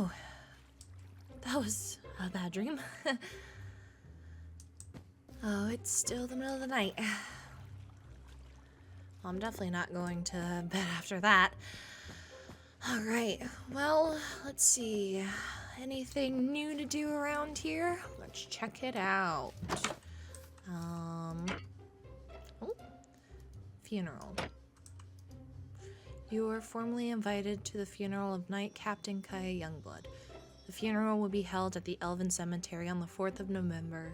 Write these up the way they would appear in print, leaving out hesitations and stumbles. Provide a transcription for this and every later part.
Oh, that was a bad dream. Oh, it's still the middle of the night. Well, I'm definitely not going to bed after that. Alright, well, let's see. Anything new to do around here? Let's check it out. Oh, funeral. You are formally invited to the funeral of Knight Captain Kaya Youngblood. The funeral will be held at the Elven Cemetery on the 4th of November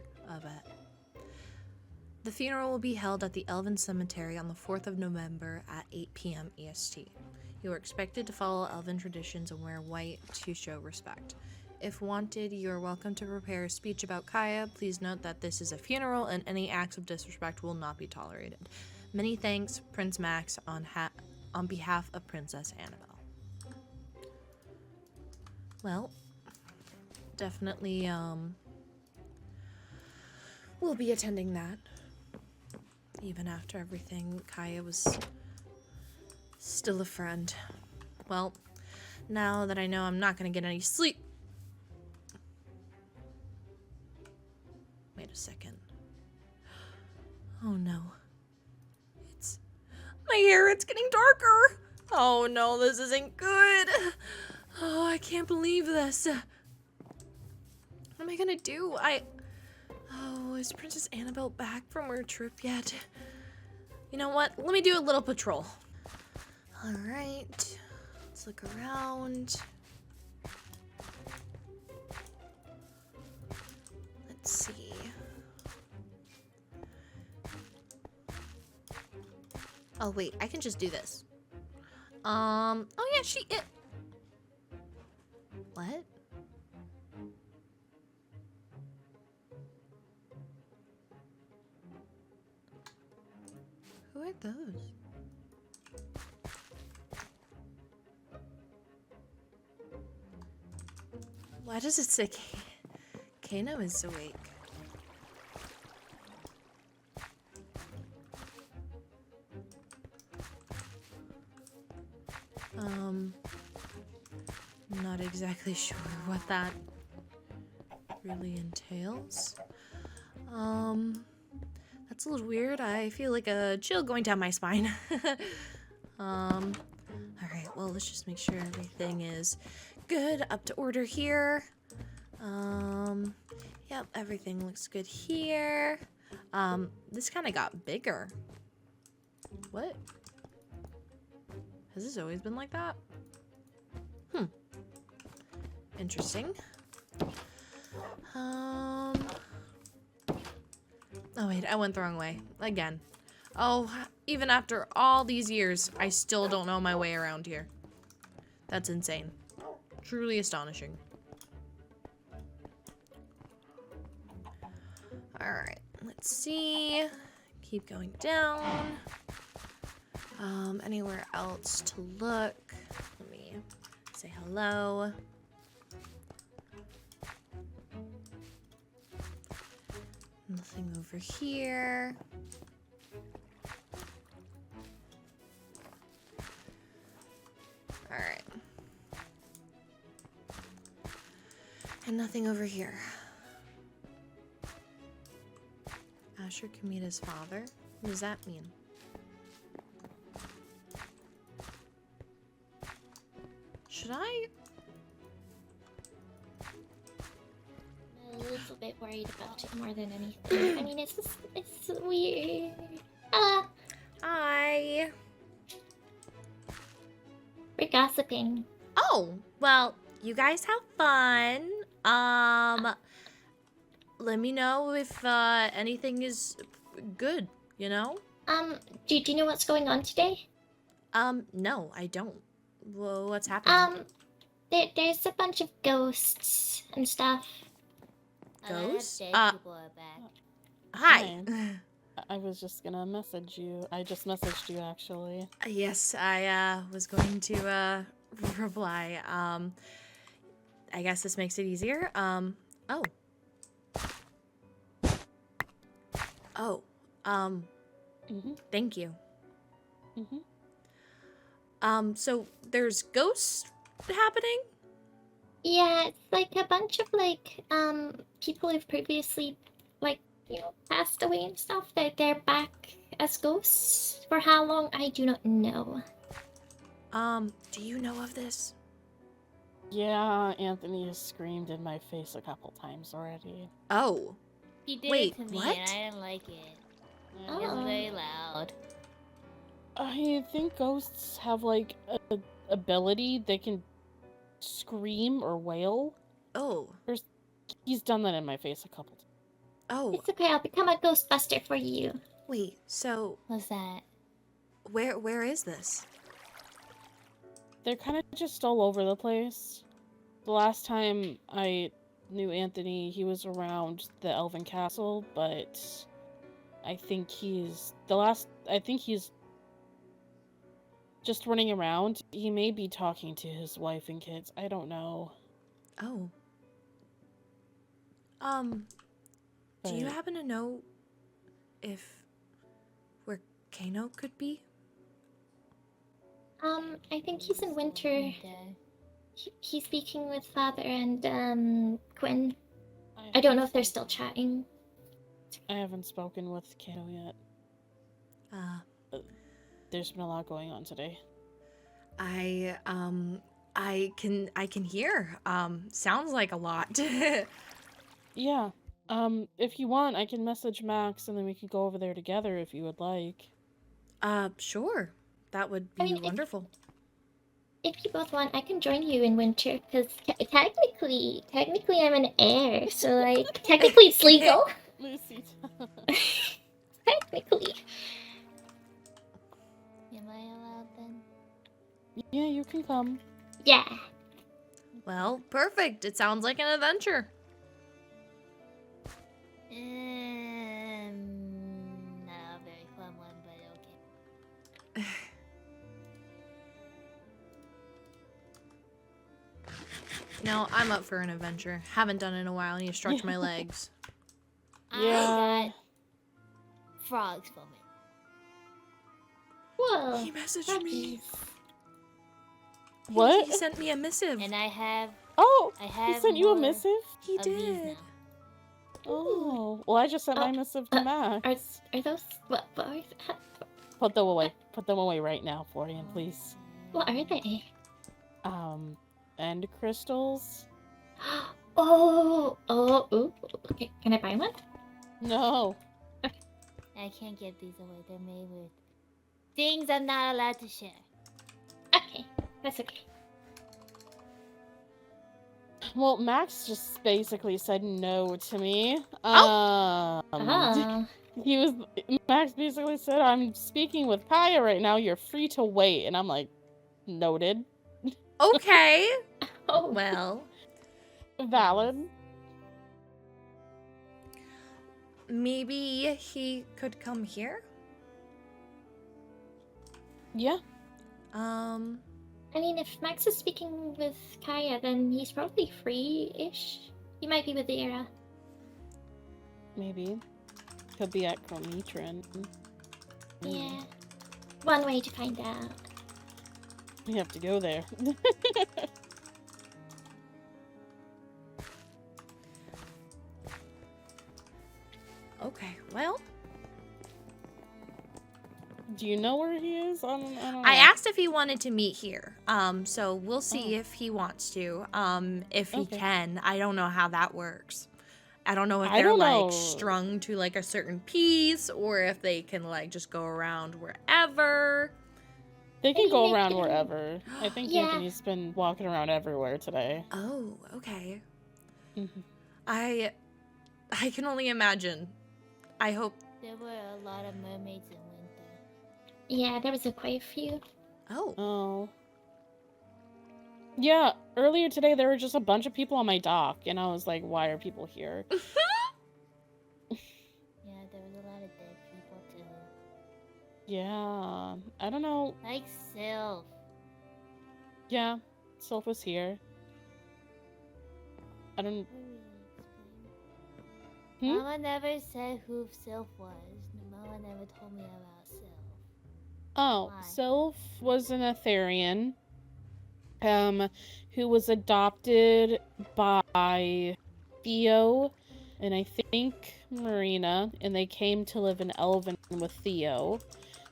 The funeral will be held at the Elven Cemetery on the 4th of November at 8 p.m. EST. You are expected to follow Elven traditions and wear white to show respect. If wanted, you are welcome to prepare a speech about Kaya. Please note that this is a funeral and any acts of disrespect will not be tolerated. Many thanks, Prince Max, on behalf of Princess Annabelle. Well, definitely, we'll be attending that. Even after everything, Kaya was still a friend. Well, now that I know I'm not gonna get any sleep. Wait a second. Oh no. It's my hair, it's getting darker. Oh no, this isn't good. Oh, I can't believe this. What am I gonna do? Oh, is Princess Annabelle back from her trip yet? You know what? Let me do a little patrol. Alright. Let's look around. Let's see. Oh wait, I can just do this. Oh yeah, What? Who are those? Why does it say Kan'o is awake? Not exactly sure what that really entails. That's a little weird. I feel like a chill going down my spine. Alright, well, let's just make sure everything is good, up to order here. Yep, everything looks good here. This kind of got bigger. What? Has this always been like that? Interesting. Oh wait, I went the wrong way. Again. Oh, even after all these years, I still don't know my way around here. That's insane. Truly astonishing. Alright, let's see. Keep going down. Anywhere else to look? Let me say hello. Nothing over here. Alright. And nothing over here. Asher Kamita's father? What does that mean? Should I? A little bit worried about it more than anything. I mean, it's weird. Hi. We're gossiping. Oh, well, you guys have fun. Let me know if anything is good, you know? Do you know what's going on today? No, I don't. Well, what's happening? There's a bunch of ghosts and stuff. Ghosts? People are back. Hi. I was just gonna message you. I just messaged you, actually. Yes, I was going to reply. I guess this makes it easier. Oh. Oh. Thank you. So there's ghosts happening? Yeah, it's like a bunch of people who've previously passed away and stuff. They're back as ghosts. For how long I do not know. Do you know of this? Yeah, Anthony has screamed in my face a couple times already. Oh. He did Wait, it to me what? and I didn't like it. It Oh. was very loud. I think ghosts have like a ability they can scream or wail. Oh. He's done that in my face a couple times. Oh. It's okay, I'll become a ghostbuster for you. Wait, so What's that? where is this? They're kind of just all over the place. The last time I knew Anthony, he was around the Elven Castle, but I think he's just running around. He may be talking to his wife and kids. I don't know. Oh. Do you But- happen to know where Kan'o could be? I think he's in winter. Okay. He's speaking with Father and Quinn. I don't know if they're still chatting. I haven't spoken with Kan'o yet. There's been a lot going on today. I can hear. Sounds like a lot. Yeah. If you want, I can message Max and then we can go over there together if you would like. Sure. That would be I mean, wonderful. If you both want, I can join you in winter, because technically I'm an heir, so technically it's legal. Lucy. Technically. Am I allowed then? Yeah, you can come. Yeah. Well, perfect. It sounds like an adventure. Not a very fun one, but okay. No, I'm up for an adventure. Haven't done it in a while. I need to stretch my legs. Yeah. I got frogs for me. Whoa. He messaged me. Puppies. What? He sent me a missive. And I have He have sent you a more missive? He of these did. now. Oh. Well, I just sent my missive to Max. Are those what are Put them away. Put them away right now, Florian, please. what are they? End crystals? Oh, ooh. Okay, can I buy one? No. I can't get these away. They're made with things I'm not allowed to share. Okay, that's okay. Well, Max just basically said no to me. Max basically said, I'm speaking with Kaya right now, you're free to wait. And I'm like, noted. Okay. Oh, Well, Valid. maybe he could come here? Yeah. I mean, if Max is speaking with Kaya, then he's probably free-ish. He might be with Era. Maybe. Could be at Chrometron. Yeah. One way to find out. We have to go there. Okay, well. Do you know where he is? I don't know. I asked if he wanted to meet here. So we'll see if he wants to. If he Okay. can. I don't know how that works. I don't know if I they're don't know. like strung to like a certain piece or if they can like just go around wherever. They can Maybe go they around can- wherever. I think Yeah. Anthony's been walking around everywhere today. Oh, okay. Mhm. I can only imagine. I hope. There were a lot of mermaids in winter. Yeah, there was quite a few. Oh. Oh. Yeah, earlier today there were just a bunch of people on my dock, and I was like, why are people here? Yeah, there was a lot of dead people too. Yeah, I don't know. Like Sylph. Yeah, Sylph was here. I don't... Hmm? Mama never said who Sylph was. Mama never told me about Sylph. Oh, Why? Sylph was an Etherian. who was adopted by Theo and I think Marina, and they came to live in Elven with Theo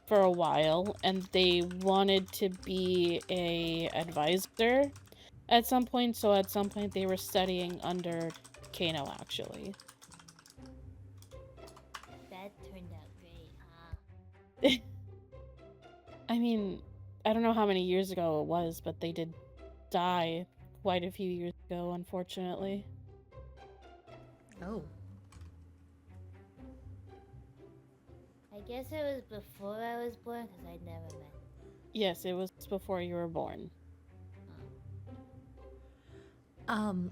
for a while, and they wanted to be a advisor at some point, so at some point they were studying under Kan'o, actually. That turned out great, huh? I mean, I don't know how many years ago it was, but they did die quite a few years ago, unfortunately. Oh. I guess it was before I was born because I'd never met. Yes, it was before you were born.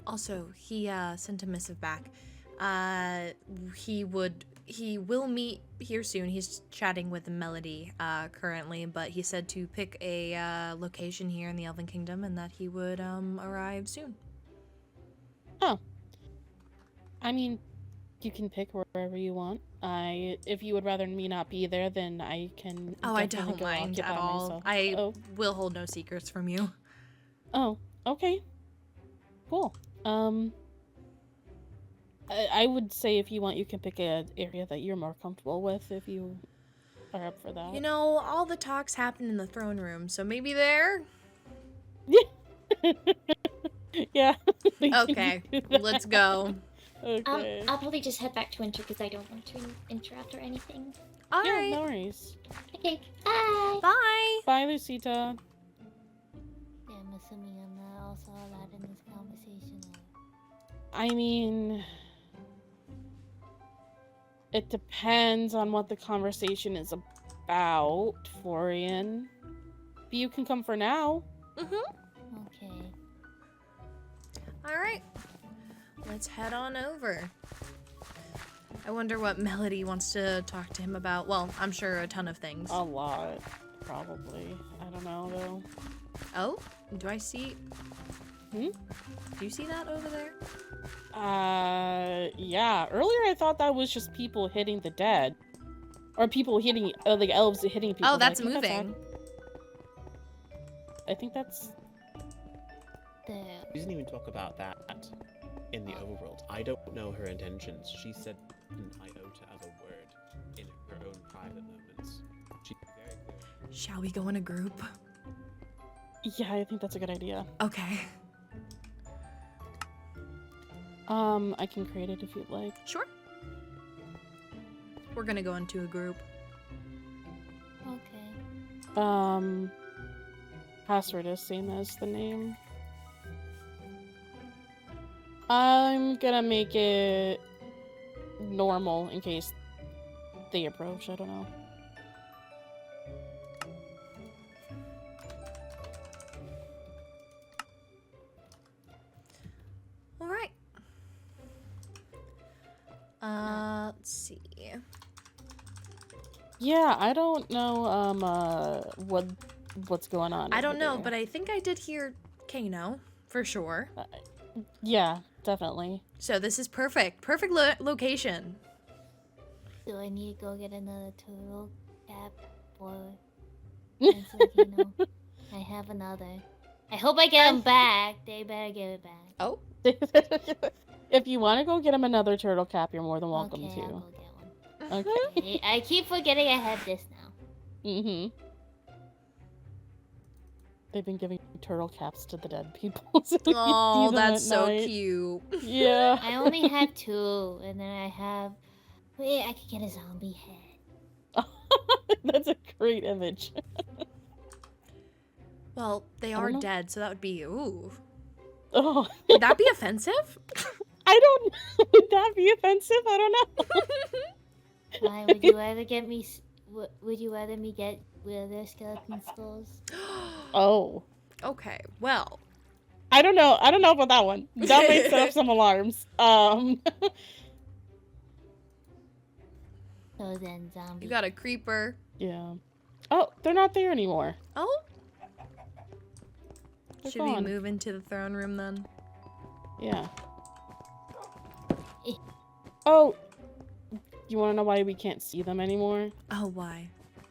Also, he sent a missive back. He will meet here soon. He's chatting with Melody currently, but he said to pick a location here in the Elven Kingdom and that he would arrive soon. Oh. I mean, you can pick wherever you want. If you would rather me not be there, then I can. Oh, I definitely don't go mind at occupy all. myself. I will hold no secrets from you. Oh, okay. Cool. I would say if you want, you can pick an area that you're more comfortable with if you are up for that. You know, all the talks happen in the throne room, so maybe there? Yeah. Okay, let's go. Okay. I'll probably just head back to Winter because I don't want to interrupt or anything. All Yeah, right. no worries. Okay, bye! Bye. Bye, Lucita. Yeah, I'm assuming I'm not also allowed in this conversation. I mean, it depends on what the conversation is about, Florian. But you can come for now. Okay. All right. Let's head on over. I wonder what Melody wants to talk to him about. Well, I'm sure a ton of things. A lot, probably. I don't know, though. Oh, do I see? Hmm? Do you see that over there? Yeah. Earlier I thought that was just people hitting the dead. Or people hitting, like elves hitting people. Oh, that's but I think moving. I think that's... We didn't even talk about that in the overworld. I don't know her intentions. She said an iota of a word in her own private moments. She's very clear. Shall we go in a group? Yeah, I think that's a good idea. Okay. I can create it if you'd like. Sure. We're gonna go into a group. Okay. Password is same as the name. I'm gonna make it normal in case they approach, I don't know. All right. Let's see. Yeah, I don't know, what's going on. I don't over know, there. but I think I did hear Kan'o for sure. Yeah, definitely. So this is perfect. Perfect location. Do I need to go get another turtle cap for Chancellor Kan'o? I have another. I hope I get him back. They better give it back. Oh. If you want to go get him another turtle cap, you're more than welcome Okay, to. I'll go get one. Okay. I keep forgetting I have this now. Mm-hmm. They've been giving turtle caps to the dead people. So you Oh, see them that's at so night. cute. Yeah. I only have 2, and then I have... Wait, I could get a zombie head. That's a great image. Well, they I are don't know. dead, so that would be ooh. Oh, Would that be offensive? I don't know. Would that be offensive? I don't know. Why, would you rather get me... Would you rather me get wither skeleton skulls? Oh. Okay, well. I don't know. I don't know about that one. That might set up some alarms. So then, zombie. You got a creeper. Yeah. Oh, they're not there anymore. Oh. They're Should we gone. move into the throne room then? Yeah. Eh. Oh, you want to know why we can't see them anymore? Oh, why?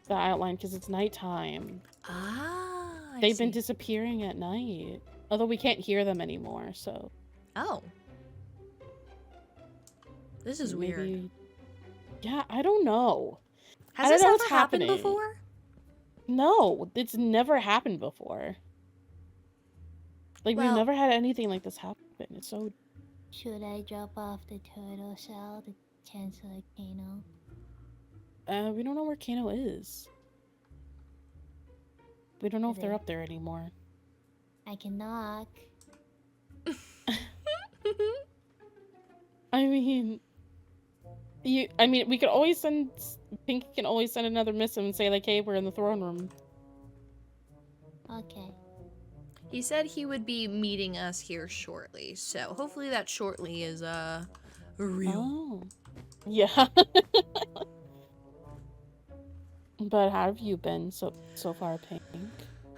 The outline, because it's nighttime. Ah, They've been see. disappearing at night. Although we can't hear them anymore, so Oh. This is weird. maybe. Yeah, I don't know. Has I don't this know ever what's happened happening. before? No, it's never happened before. Like, we've Well- never had anything like this happen. It's so. Should I drop off the turtle shell to Chancellor Kan'o? We don't know where Kano is. We don't know if they're Okay. up there anymore. I can knock. I mean, we could always send. Pinky can always send another missive and say like, "Hey, we're in the throne room." Okay. He said he would be meeting us here shortly, so hopefully that shortly is real. Oh, yeah. But how have you been so far, Pink?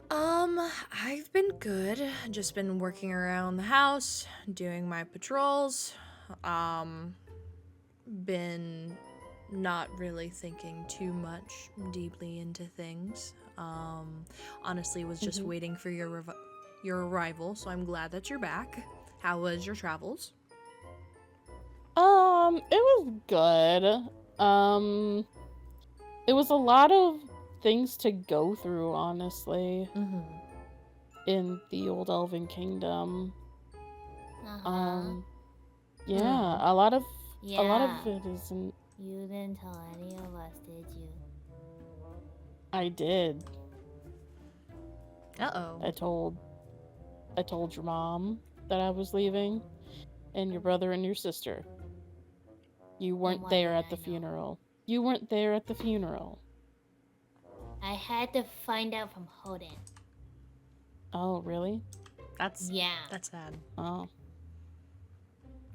I've been good. Just been working around the house, doing my patrols. Been not really thinking too much deeply into things. Honestly, was just waiting for your arrival, so I'm glad that you're back. How was your travels? It was good. It was a lot of things to go through, honestly, in the old Elven Kingdom. Yeah, a lot of it isn't. You didn't tell any of us, did you? I did. Uh-oh. I told your mom that I was leaving, and your brother and your sister. You weren't why there did at the I know? funeral. You weren't there at the funeral. I had to find out from Hoden. Oh, really? That's Yeah. that's sad. Oh.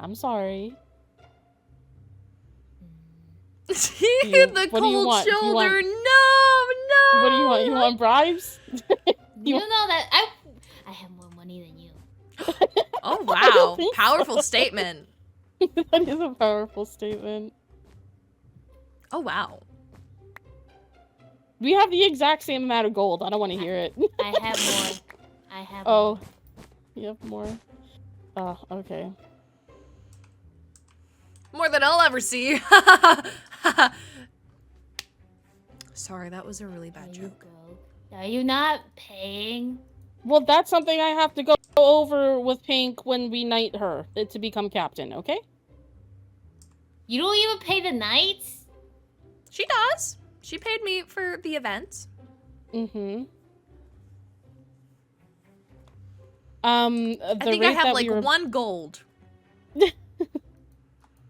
I'm sorry. The what do you cold want? Do you shoulder. want- No. What do you want? You want bribes? You know that I have more money than you. Oh I don't wow! think Powerful statement. That is a powerful statement. Oh wow. We have the exact same amount of gold. I don't want to hear it. I have more. I have Oh, more. you have more? Oh, okay. More than I'll ever see. Sorry, that was a really bad Are you joke. broke? Are you not paying? Well, that's something I have to go over with Pink when we knight her to become captain, okay? You don't even pay the knights? She does. She paid me for the events. Mm-hmm. I think I have like 1 gold.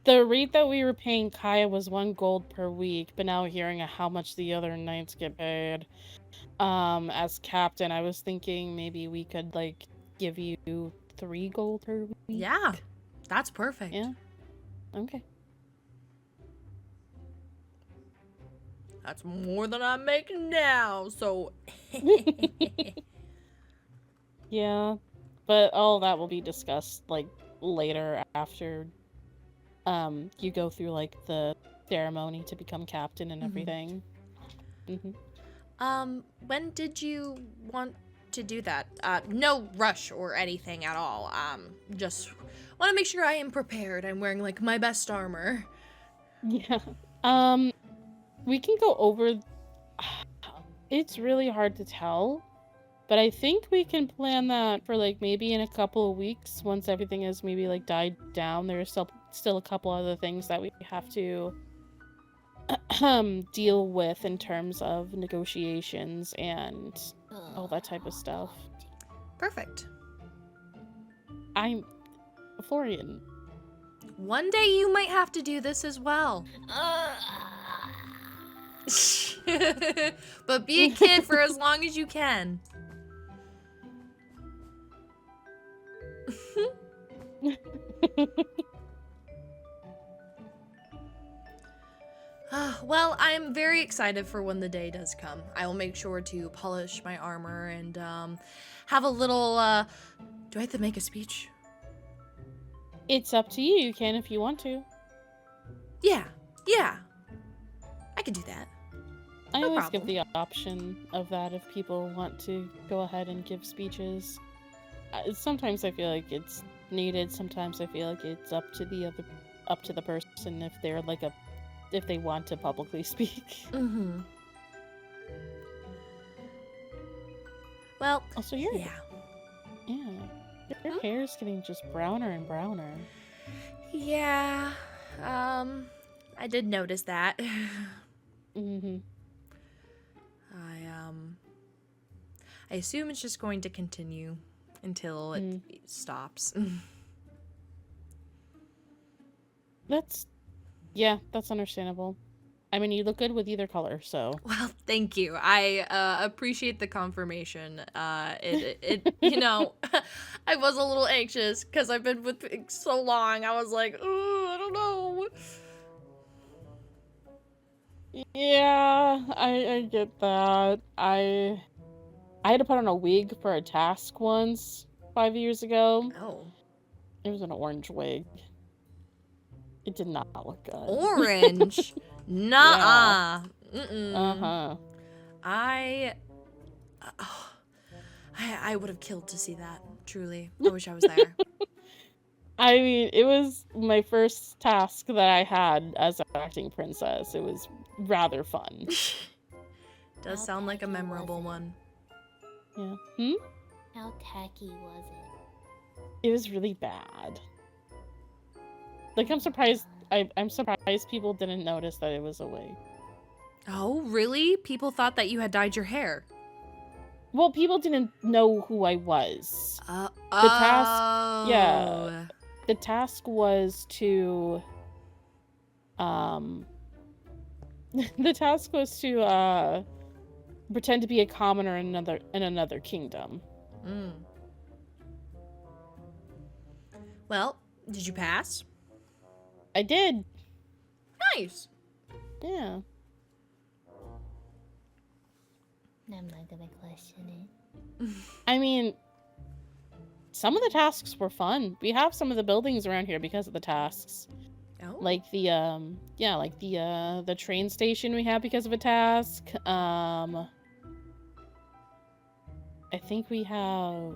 The rate that we were paying Kaya was 1 gold per week, but now hearing how much the other knights get paid, as captain, I was thinking maybe we could like give you 3 gold per week. Yeah, that's perfect. Yeah. Okay. That's more than I'm making now. So. Yeah, but all that will be discussed like later after you go through like the ceremony to become captain and everything. When did you want to do that? No rush or anything at all. Just want to make sure I am prepared. I'm wearing like my best armor. Yeah. We can go over. It's really hard to tell, but I think we can plan that for like maybe in a couple of weeks once everything is maybe like died down. There's still a couple other things that we have to deal with in terms of negotiations and all that type of stuff. Perfect. I'm Florian. One day you might have to do this as well. But be a kid for as long as you can. Well, I'm very excited for when the day does come. I will make sure to polish my armor and have a little do I have to make a speech? It's up to you. You can if you want to. Yeah. I could do that. I No always give problem. the option of that if people want to go ahead and give speeches. Sometimes I feel like it's needed. Sometimes I feel like it's up to the person if they're like if they want to publicly speak. Mm-hmm. Well, Also, yeah. your hair is getting just browner and browner. Yeah. I did notice that. Mm-hmm. I assume it's just going to continue until it stops. That's understandable. I mean, you look good with either color, so. Well, thank you. I appreciate the confirmation. It you know, I was a little anxious because I've been with Pink so long. I was like, ooh, I don't know. Yeah, I get that. I had to put on a wig for a task once 5 years ago. Oh, It was an orange wig. It did not look good. orange? Nuh-uh. Mm-mm. Uh-huh. I would have killed to see that. Truly, I wish I was there. I mean, it was my first task that I had as an acting princess. It was rather fun. Does How sound like a tacky was memorable it? one. Yeah. How tacky was it? It was really bad. Like, I'm surprised people didn't notice that it was a wig. Oh, really? People thought that you had dyed your hair. Well, people didn't know who I was. The task- yeah. The task was to pretend to be a commoner in another kingdom. Mm. Well, did you pass? I did. Nice. Yeah. I'm not gonna question it. I mean, some of the tasks were fun. We have some of the buildings around here because of the tasks. Oh. Like the the train station we have because of a task. I think we have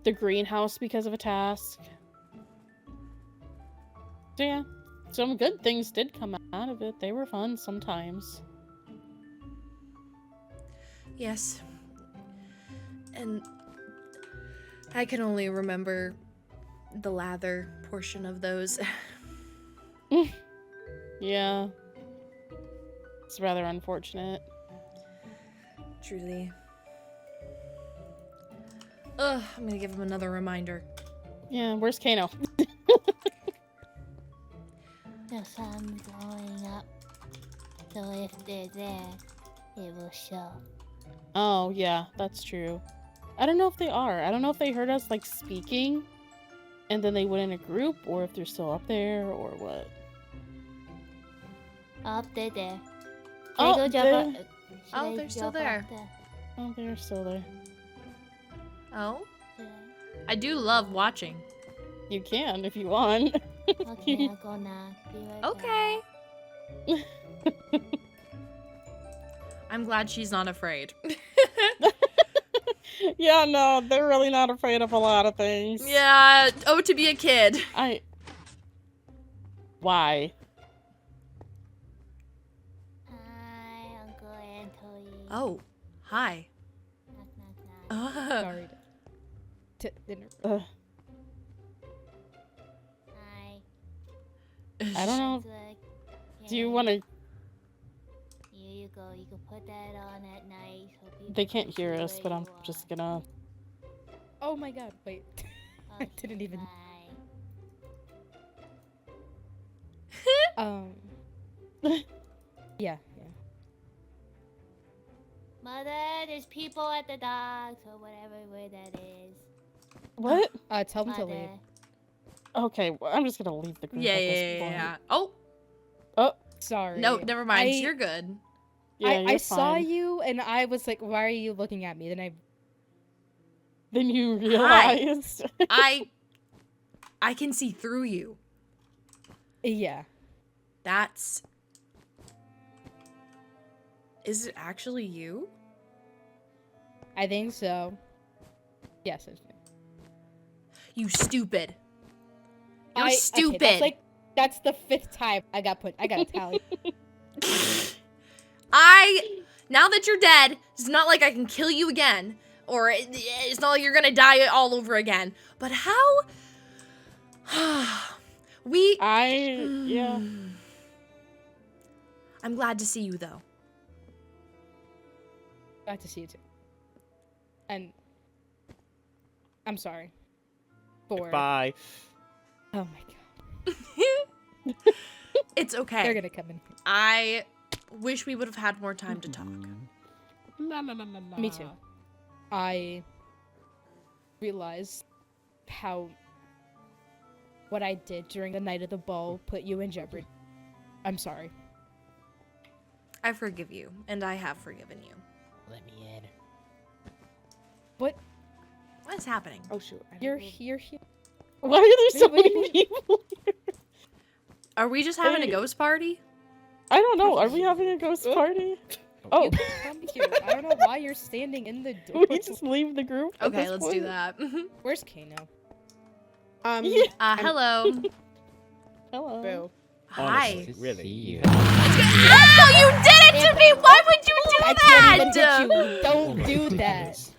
the greenhouse because of a task. So yeah, some good things did come out of it. They were fun sometimes. Yes. And I can only remember the lather portion of those. Yeah. It's rather unfortunate. Truly. Ugh, I'm gonna give him another reminder. Yeah, where's Kan'o? The sun's going up, so if they're there, it will show. Oh, yeah, that's true. I don't know if they are. I don't know if they heard us, like, speaking, and then they went in a group, or if they're still up there, or what. Up they're there. Oh, Should I go jump they're- up? Should Oh, I they're still jump up there. Oh, they're still there. Oh? Should I do love watching. You can, if you want. I? Okay, I'll go now. Be right Okay. I'm glad she's not afraid. Yeah, no, they're really not afraid of a lot of things. Yeah, oh, to be a kid. Why? back. Hi, Uncle Anthony. Oh, hi. Knock, knock, knock. Sorry. Dinner. Hi. I don't know. Do you want to... Here you go. You can put that on at night. So people They can't can hear see us, where but I'm you just are. gonna... Oh my god, wait. I Okay, didn't even. bye. Yeah. Mother, there's people at the docks or whatever where that is. What? Tell them to leave. Mother. Okay, well, I'm just gonna leave the group Yeah, at this yeah, point. yeah. Oh, Sorry. no, never mind. I- You're good. Yeah, I you're saw fine. you and I was like, why are you looking at me? Then Then you realized. I can see through you. yeah. That's Is it actually you? I think so. Yes, it's me. You stupid. You're Okay, stupid. that's the 5th time I got a tally. Now that you're dead, it's not like I can kill you again. Or it's not like you're gonna die all over again. But how? Yeah. I'm glad to see you, though. Glad to see you too. And I'm sorry. Bye. Oh my god. It's okay. They're gonna come in. I wish we would have had more time to talk. Me too. I realized how what I did during the night of the ball put you in jeopardy. I'm sorry. I forgive you, and I have forgiven you. Let me in. What? What is happening? Oh shoot. You're here. Why are there so Wait, many people here? Are we just having a ghost party? I don't know. Are we having a ghost party? Oh, You come here. I don't know why you're standing in the door. we just leave the group? at Okay, this let's point? do that. Where's Kan'o? Yeah. Hello. Hello. Boo. Hi. Honestly, really? See you. Ow! You did it to me! Why would you do I can't even that? hit you. Don't Oh my do that. goodness.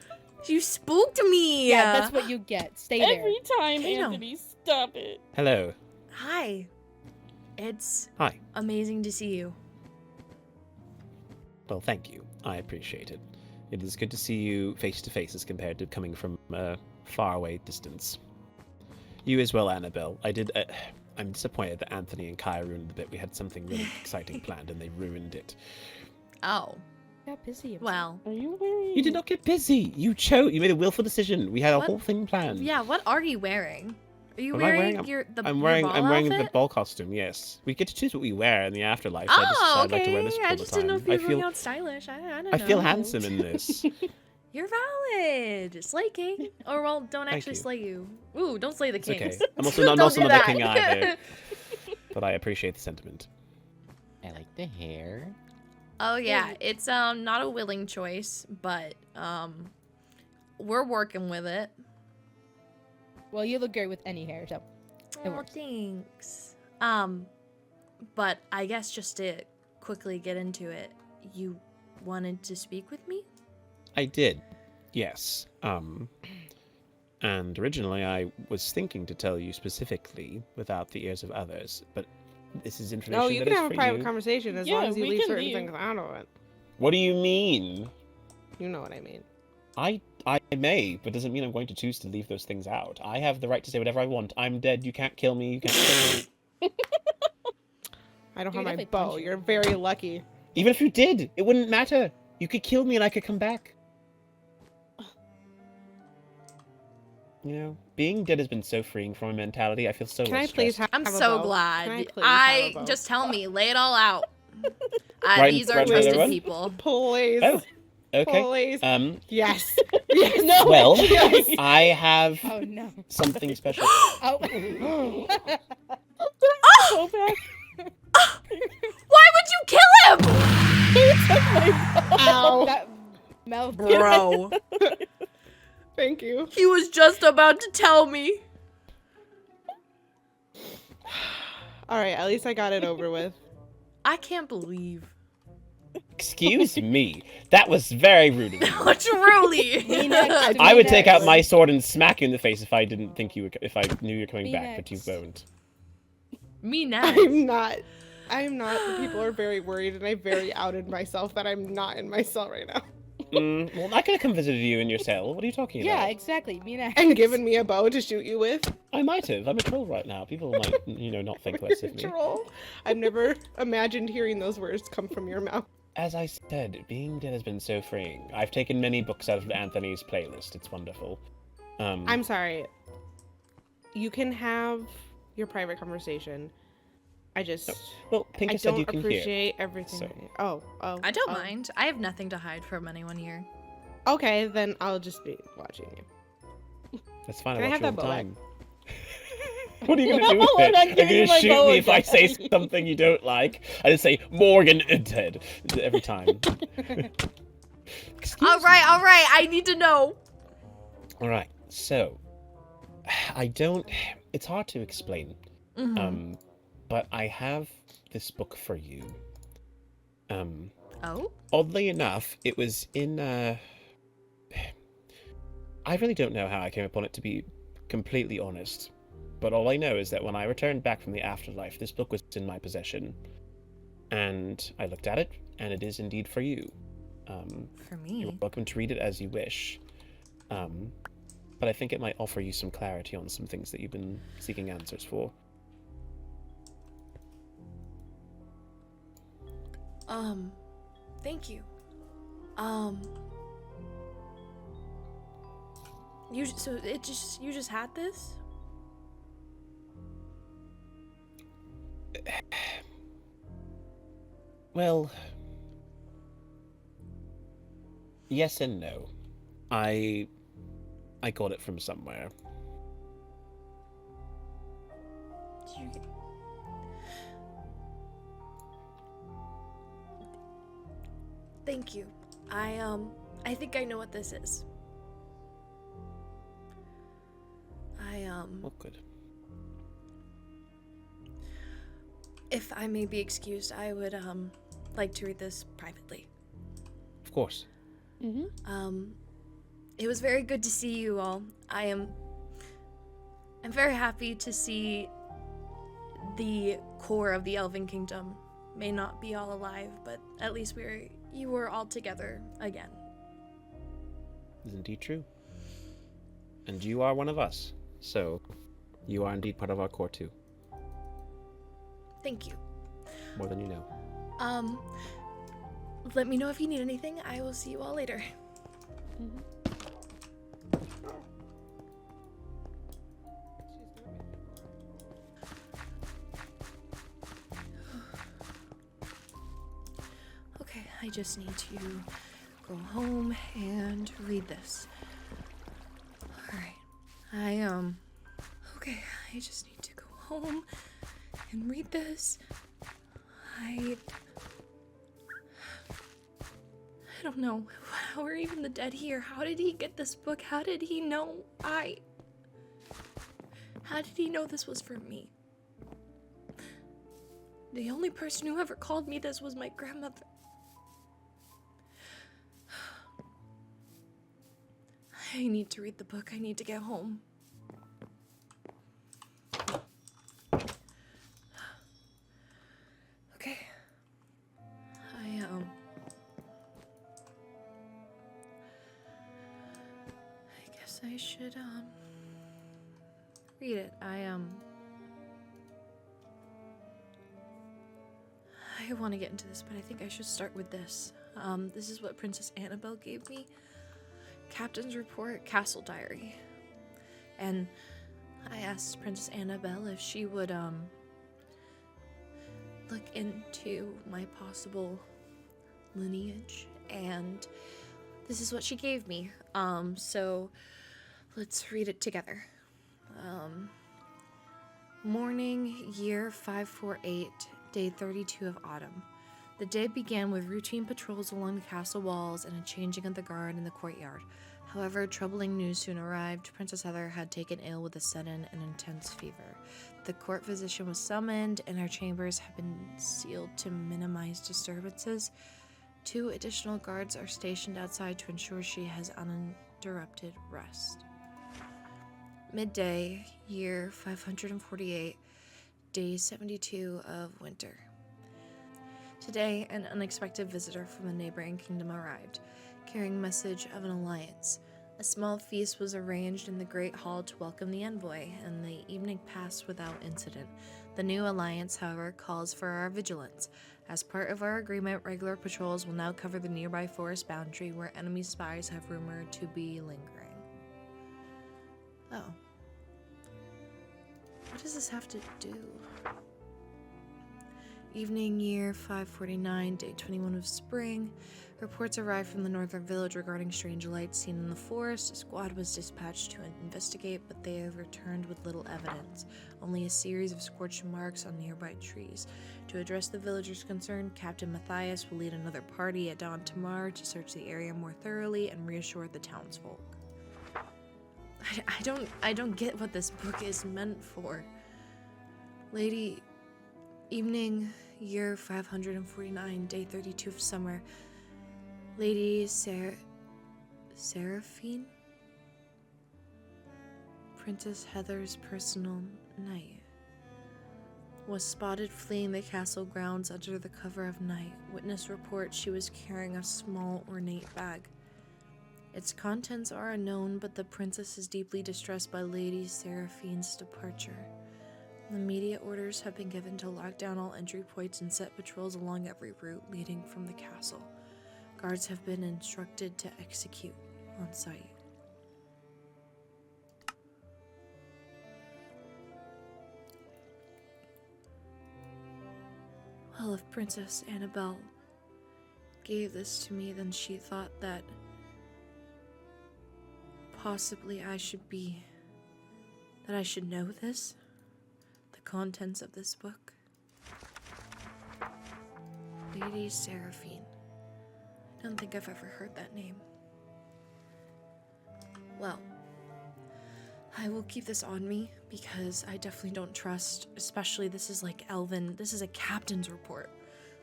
You spooked me. Yeah, that's what you get. Stay there. Every time, Kan'o. Anthony, stop it. Hello. Hi. It's Hi. amazing to see you. Well, thank you. I appreciate it. It is good to see you face to face as compared to coming from a faraway distance. You as well, Annabelle. I'm disappointed that Anthony and Kai ruined the bit. We had something really exciting planned and they ruined it. Oh. Got busy. Well. Are you wearing... You did not get busy. You made a willful decision. We had a What? whole thing planned. Yeah, what are you wearing? Are you What am I wearing wearing? your I'm your wearing ball the outfit? ball costume. Yes, we get to choose what we wear in the afterlife. So I just Oh, I'd like to wear okay. this I all just the didn't know time. if you I were going feel out stylish. I don't know. I feel handsome in this. You're valid. Slay king. Or, well, don't Thank actually you. slay you. Ooh, don't slay the It's kings. okay. I'm also not, Don't also do not a that. king either. But I appreciate the sentiment. I like the hair. Oh, yeah. It's not a willing choice, but we're working with it. Well, you look great with any hair, so it Oh, works. thanks. But I guess just to quickly get into it, you wanted to speak with me? I did, yes. And originally I was thinking to tell you specifically without the ears of others, but this is information No, you that can is have a for private you. conversation as Yeah, long as you we leave can certain leave. things out of it. What do you mean? You know what I mean. I may, but doesn't mean I'm going to choose to leave those things out. I have the right to say whatever I want. I'm dead. You can't kill me. You can't kill me. I don't You're have my definitely bow. punching. You're very lucky. Even if you did, it wouldn't matter. You could kill me and I could come back. You know, being dead has been so freeing from my mentality. I feel so Can I less please stressed. have I'm a so bow? glad. Can I please have a bow? Just tell me, lay it all out. Right in These are front of trusted everyone? people. Please. Oh, okay. Please. Yes. No. Well, Yes. I have Oh no. something special. Oh. So bad. Why would you kill him? Ow. That mouth. Bro. Thank you. He was just about to tell me. All right. At least I got it over with. I can't believe. Excuse me. That was very rude of you. Truly. Me next. I would Me take out next. my sword and smack you in the face if I didn't think you were, if I knew you were coming Me back, but you next. won't. Me next. I'm not. I'm not. The people are very worried, and I very outed myself that I'm not in my cell right now. Well, I could have come visited you in your cell. What are you talking Yeah, about? exactly. Me next. And given me a bow to shoot you with. I might have. I'm a troll right now. People might, not think less of me. Troll. I've never imagined hearing those words come from your mouth. As I said, being dead has been so freeing. I've taken many books out of Anthony's playlist. It's wonderful. I'm sorry. You can have your private conversation. I just. Well, I Pinka said don't you can hear. appreciate everything. so- Oh. I don't mind. I have nothing to hide from anyone here. Okay, then I'll just be watching you. That's fine. Can I I watch have you all that the bow time. What are you gonna do with We're it? not You're giving gonna him my shoot bow me if I say again. something you don't like. I just say Morgan dead every time. Excuse All right. I need to know. All right. So, I don't. It's hard to explain. Mm-hmm. But I have this book for you. Oh? Oddly enough, it was in. I really don't know how I came upon it, to be completely honest. But all I know is that when I returned back from the afterlife, this book was in my possession. And I looked at it, and it is indeed for you. For You're me? welcome to read it as you wish. But I think it might offer you some clarity on some things that you've been seeking answers for. Thank you. You just had this? Well, yes and no. I got it from somewhere. Did you get... Thank you. I think I know what this is. Oh, good. If I may be excused, I would, like to read this privately. Of course. It was very good to see you all. I'm very happy to see the core of the Elven Kingdom may not be all alive, but at least you were all together again. Is indeed true. And you are one of us. So, you are indeed part of our core too. Thank you. More than you know. Let me know if you need anything. I will see you all later. Okay, I just need to go home and read this. Alright. Okay, I just need to go home and read this. I don't know. How are even the dead here? How did he get this book? How did he know How did he know this was for me? The only person who ever called me this was my grandmother. I need to read the book. I need to get home. Okay. I guess I should read it. I want to get into this, but I think I should start with this. This is what Princess Annabelle gave me. Captain's Report, Castle Diary. And I asked Princess Annabelle if she would look into my possible lineage, and this is what she gave me. So let's read it together. Morning, year 548, day 32 of autumn. The day began with routine patrols along the castle walls and a changing of the guard in the courtyard. However, troubling news soon arrived. Princess Heather had taken ill with a sudden and intense fever. The court physician was summoned, and her chambers have been sealed to minimize disturbances. 2 additional guards are stationed outside to ensure she has uninterrupted rest. Midday, year 548, day 72 of winter. Today, an unexpected visitor from the neighboring kingdom arrived, carrying a message of an alliance. A small feast was arranged in the great hall to welcome the envoy, and the evening passed without incident. The new alliance, however, calls for our vigilance. As part of our agreement, regular patrols will now cover the nearby forest boundary where enemy spies have rumored to be lingering. Oh. What does this have to do? Evening, year 549, day 21 of spring. Reports arrived from the northern village regarding strange lights seen in the forest. A squad was dispatched to investigate, but they have returned with little evidence, only a series of scorched marks on nearby trees. To address the villagers' concern, Captain Matthias will lead another party at dawn tomorrow to search the area more thoroughly and reassure the townsfolk. I don't get what this book is meant for. Lady, evening, year 549, day 32 of summer. Lady Seraphine? Princess Heather's personal knight was spotted fleeing the castle grounds under the cover of night. Witness reports she was carrying a small ornate bag. Its contents are unknown, but the princess is deeply distressed by Lady Seraphine's departure. Immediate orders have been given to lock down all entry points and set patrols along every route leading from the castle. Guards have been instructed to execute on site. Well, if Princess Annabelle gave this to me, then she thought that possibly I should know this, the contents of this book. Lady Seraphine. I don't think I've ever heard that name. Well, I will keep this on me because I definitely don't trust, especially this is like Elven, this is a captain's report.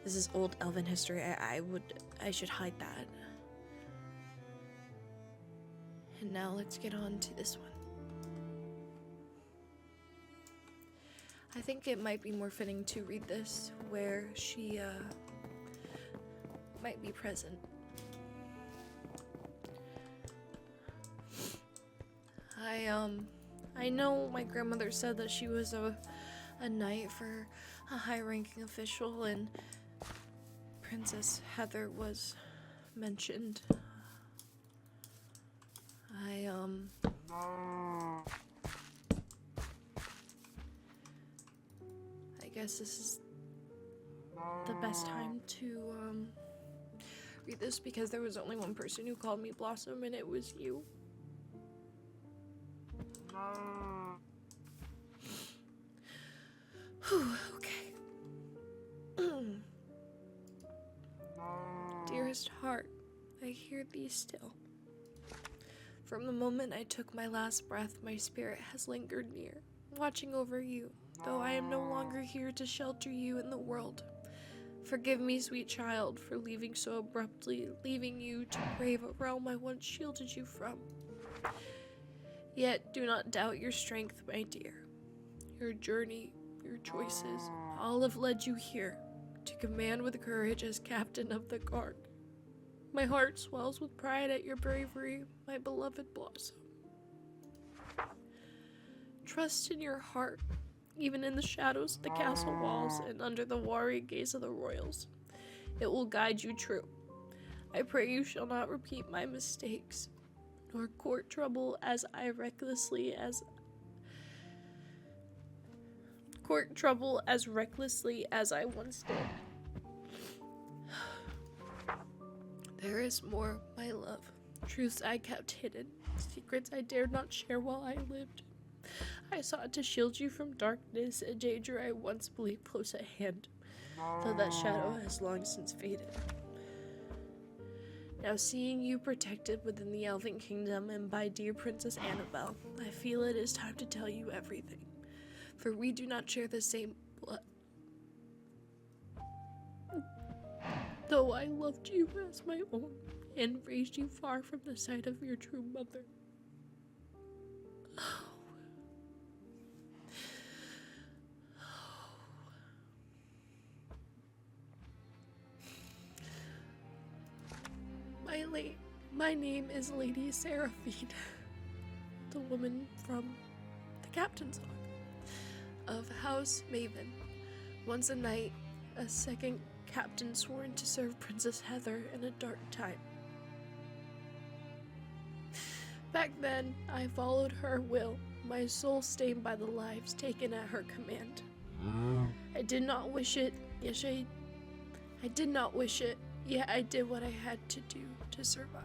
This is old Elven history. I should hide that. And now let's get on to this one. I think it might be more fitting to read this where she might be present. I know my grandmother said that she was a knight for a high-ranking official, and Princess Heather was mentioned. I guess this is the best time to read this because there was only one person who called me Blossom, and it was you. Whew, okay. Dearest heart, I hear thee still. From the moment I took my last breath, my spirit has lingered near, watching over you, though I am no longer here to shelter you in the world. Forgive me, sweet child, for leaving so abruptly, leaving you to brave a realm I once shielded you from. Yet do not doubt your strength, my dear. Your journey, your choices, all have led you here, to command with courage as captain of the guard. My heart swells with pride at your bravery, my beloved Blossom. Trust in your heart, even in the shadows of the castle walls and under the wary gaze of the royals. It will guide you true. I pray you shall not repeat my mistakes, nor court trouble as recklessly as I once did. There is more, my love. Truths I kept hidden, secrets I dared not share while I lived. I sought to shield you from darkness, a danger I once believed close at hand, though that shadow has long since faded. Now seeing you protected within the Elven Kingdom and by dear Princess Annabelle, I feel it is time to tell you everything, for we do not share the same blood. Though I loved you as my own and raised you far from the sight of your true mother. My name is Lady Seraphine, the woman from the captain's log of House Maven. Once a knight, a second captain sworn to serve Princess Heather in a dark time. Back then, I followed her will, my soul stained by the lives taken at her command. I did not wish it, Yes, I did not wish it, yet I did what I had to do to survive.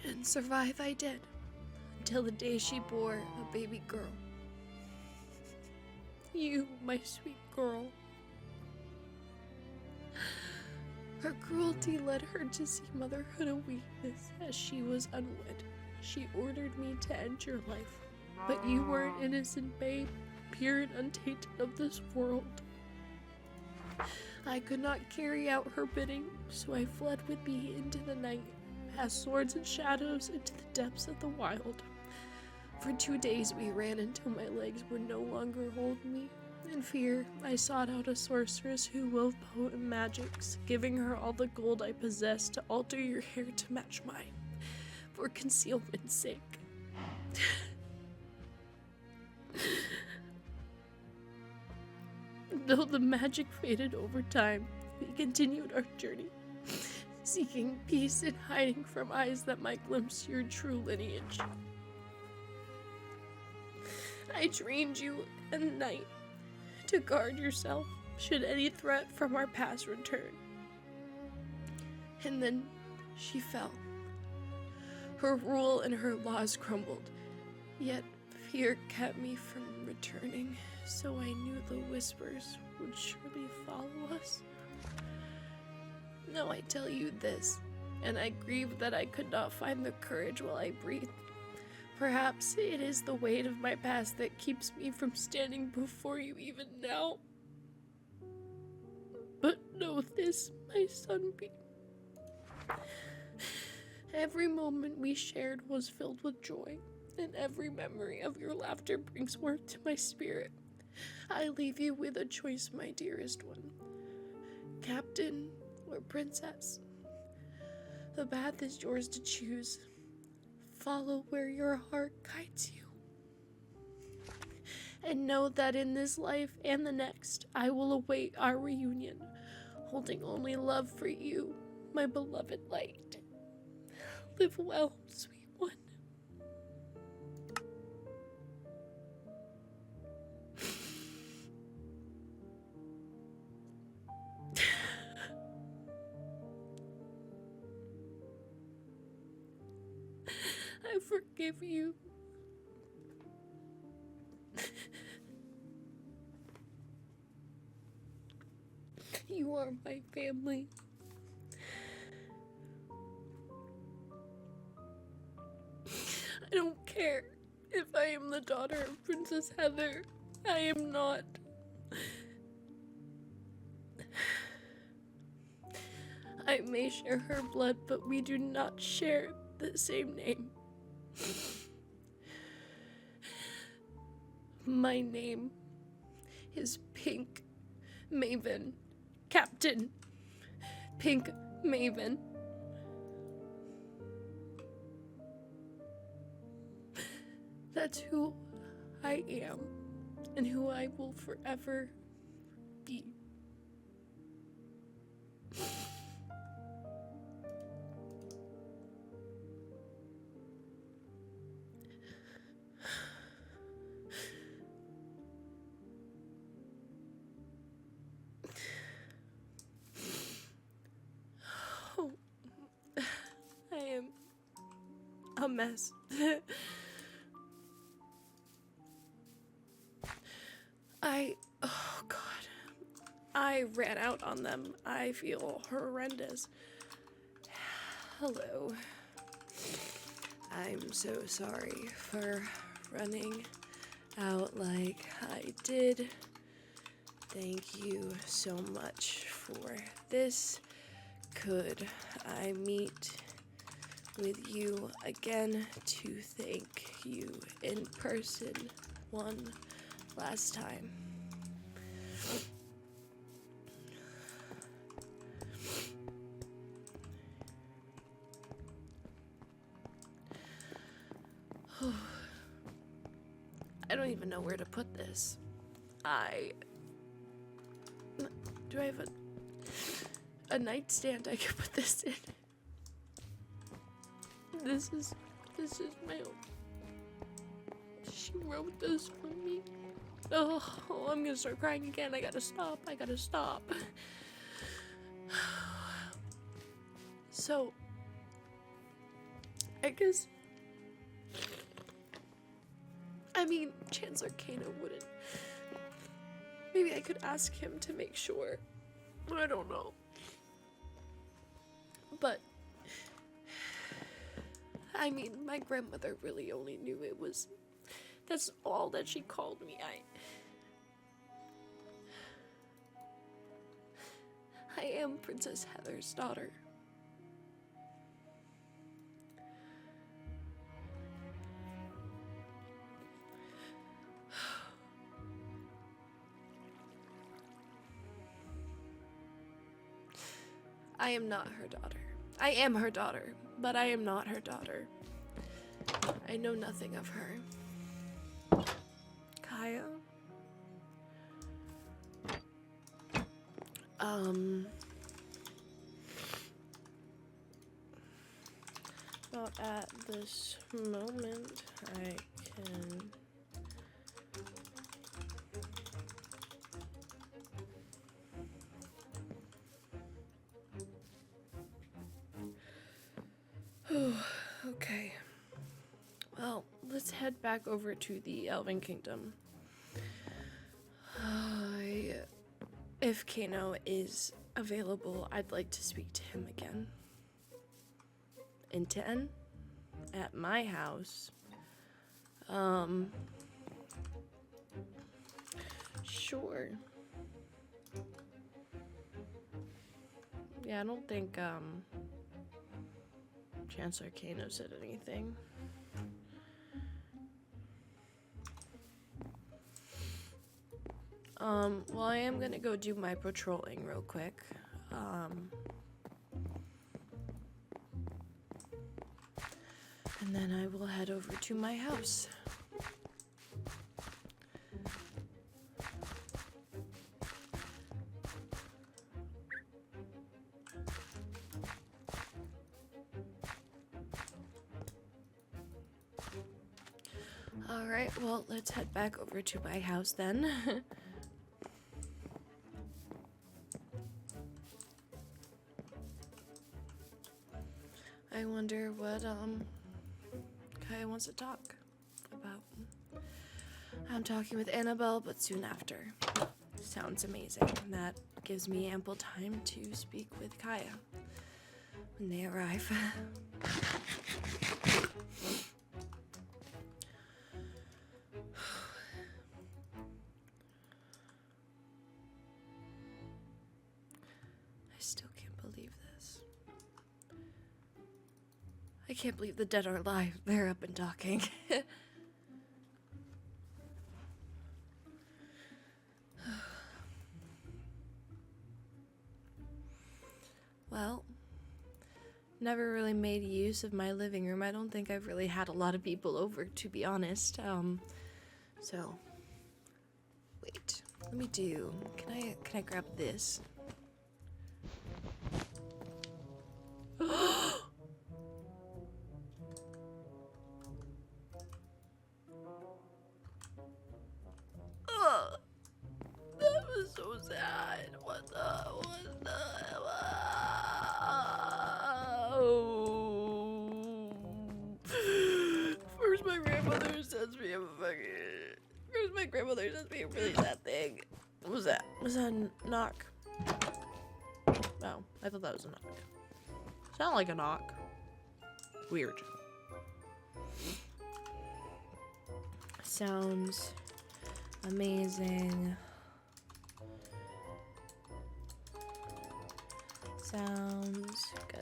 And survive I did, until the day she bore a baby girl. You, my sweet girl. Her cruelty led her to see motherhood a weakness as she was unwed. She ordered me to end your life, but you were an innocent babe, pure and untainted of this world. I could not carry out her bidding, so I fled with thee into the night, past swords and shadows, into the depths of the wild. For 2 days we ran until my legs would no longer hold me. In fear, I sought out a sorceress who wove potent magics, giving her all the gold I possessed to alter your hair to match mine, for concealment's sake. Though the magic faded over time, we continued our journey, seeking peace and hiding from eyes that might glimpse your true lineage. I trained you at night to guard yourself should any threat from our past return. And then she fell. Her rule and her laws crumbled, yet fear kept me from returning, so I knew the whispers would surely follow us. Now I tell you this, and I grieve that I could not find the courage while I breathed. Perhaps it is the weight of my past that keeps me from standing before you even now. But know this, my sunbeam. Every moment we shared was filled with joy, and every memory of your laughter brings worth to my spirit. I leave you with a choice, my dearest one. Captain or princess. The path is yours to choose. Follow where your heart guides you. And know that in this life and the next, I will await our reunion, holding only love for you, my beloved light. Live well, sweet one. I forgive you. You are my family. I don't care if I am the daughter of Princess Heather. I am not. I may share her blood, but we do not share the same name. My name is Pink Maven. Captain Pink Maven. That's who I am and who I will forever be. Oh, I am a mess. Oh God, I ran out on them. I feel horrendous. Hello. I'm so sorry for running out like I did. Thank you so much for this. Could I meet with you again to thank you in person one last time? I don't even know where to put this. Do I have a nightstand I could put this in? This is my own. She wrote this for me. Oh, I'm gonna start crying again. I gotta stop. I gotta stop. So, I guess, I mean, Chancellor Kan'o wouldn't. Maybe I could ask him to make sure. I don't know. But, I mean, my grandmother really only knew it was, that's all that she called me. I am Princess Heather's daughter. I am not her daughter. I am her daughter, but I am not her daughter. I know nothing of her. Kaya? Not at this moment. I can... Okay. Well, let's head back over to the Elven Kingdom. If Kan'o is available, I'd like to speak to him again. In 10? At my house. Sure. Yeah, I don't think, Chancellor Kan'o said anything. Well, I am gonna go do my patrolling real quick. And then I will head over to my house. Alright, well, let's head back over to my house then. I wonder what, Kaya wants to talk about. I'm talking with Annabelle, but soon after. Sounds amazing. That gives me ample time to speak with Kaya when they arrive. I still can't believe this. I can't believe the dead are alive. They're up and talking. Well, never really made use of my living room. I don't think I've really had a lot of people over, to be honest. So wait. Let me do. Can I grab this? That was so sad. What the? First my grandmother sends me a fucking... First my grandmother sends me a really sad thing. What was that? Was that a knock? Oh, I thought that was a knock. Sound like a knock. Weird. Sounds amazing. Sounds good.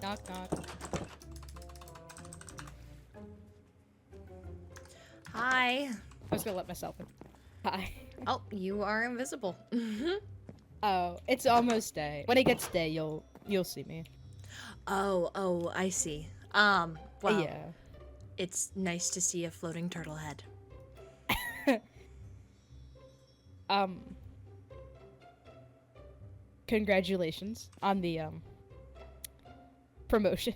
Knock, knock. Hi. I was gonna let myself in. Hi. Oh, you are invisible. Oh, it's almost day. When it gets day, you'll see me. Oh, I see. Well, Yeah. it's nice to see a floating turtle head. Congratulations on the promotion.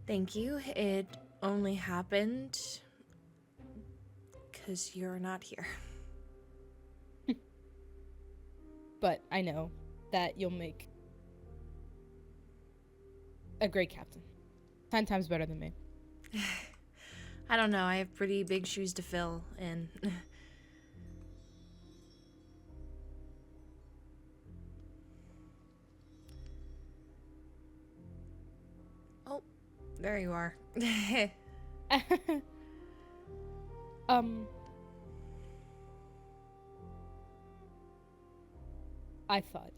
Thank you. It only happened because you're not here. But I know that you'll make a great captain. 10 times better than me. I don't know. I have pretty big shoes to fill, and oh, there you are. I thought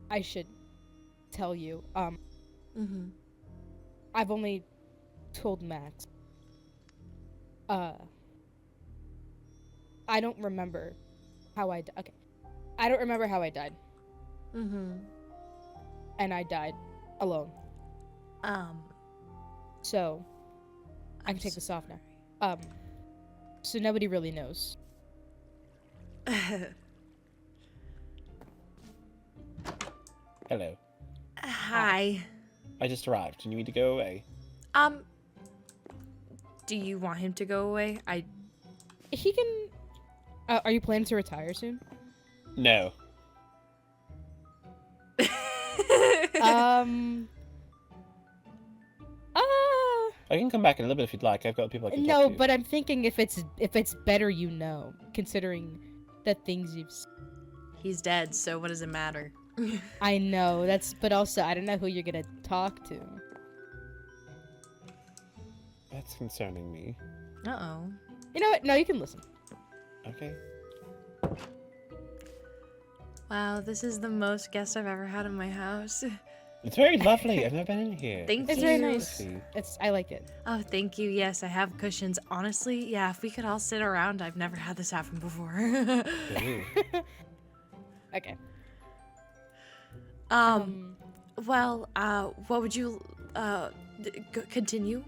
I should tell you. I've only told Max. I don't remember how I okay. I don't remember how I died. And I died alone. So I can take this off now. So nobody really knows. Hello. Hi. I just arrived. You need to go away. Do you want him to go away? He can. Are you planning to retire soon? No. I can come back in a little bit if you'd like. I've got people I can talk No, to. but I'm thinking if it's better, you know, considering the things you've. He's dead, so what does it matter? I know but also I don't know who you're gonna talk to. That's concerning me. Uh-oh. You know what? No, you can listen. Okay. Wow, this is the most guests I've ever had in my house. It's very lovely. I've never been in here. Thank It's you. very nice. See. I like it. Oh, thank you. Yes, I have cushions. Honestly, yeah, if we could all sit around, I've never had this happen before. Ooh. Okay. Well, what would you, continue?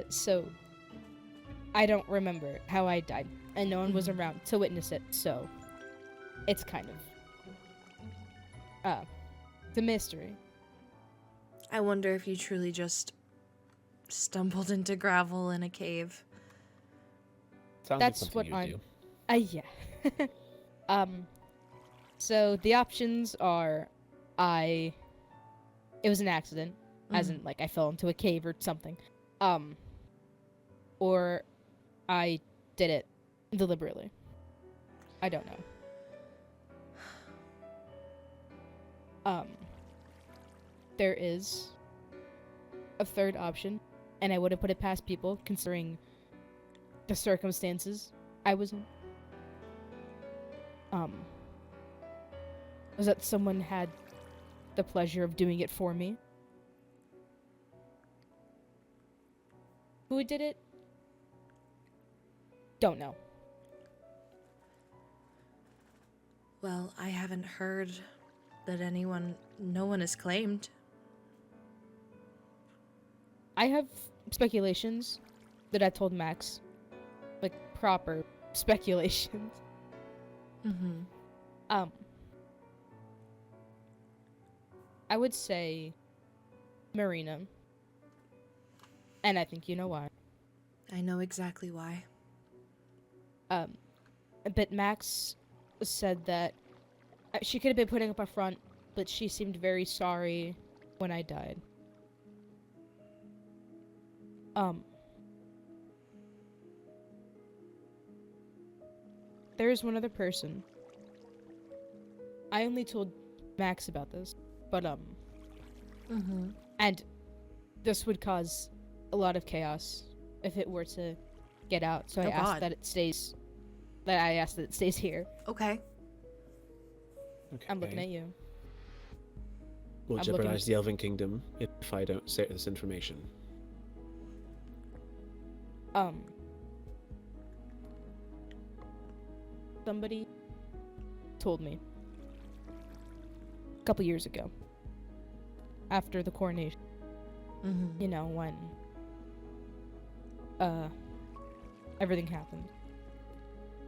So I don't remember how I died, and no one was around to witness it, so it's kind of the mystery. I wonder if you truly just stumbled into gravel in a cave. Sounds That's like what something I'm. you do. Yeah. So the options are, it was an accident, as in like I fell into a cave or something, or I did it deliberately. I don't know. There is a third option, and I wouldn't put it past people considering the circumstances I was in. Was that someone had the pleasure of doing it for me. Who did it? Don't know. Well, I haven't heard that no one has claimed. I have speculations that I told Max. Like, proper speculations. I would say Marina. And I think you know why. I know exactly why. But Max said that she could have been putting up a front, but she seemed very sorry when I died. There's one other person. I only told Max about this, but and this would cause a lot of chaos if it were to get out. So I asked that it stays. I asked that it stays here. Okay. I'm looking at you. Will I'm jeopardize the Elven Kingdom if I don't say this information. Somebody told me a couple years ago, after the coronation, you know, when everything happened.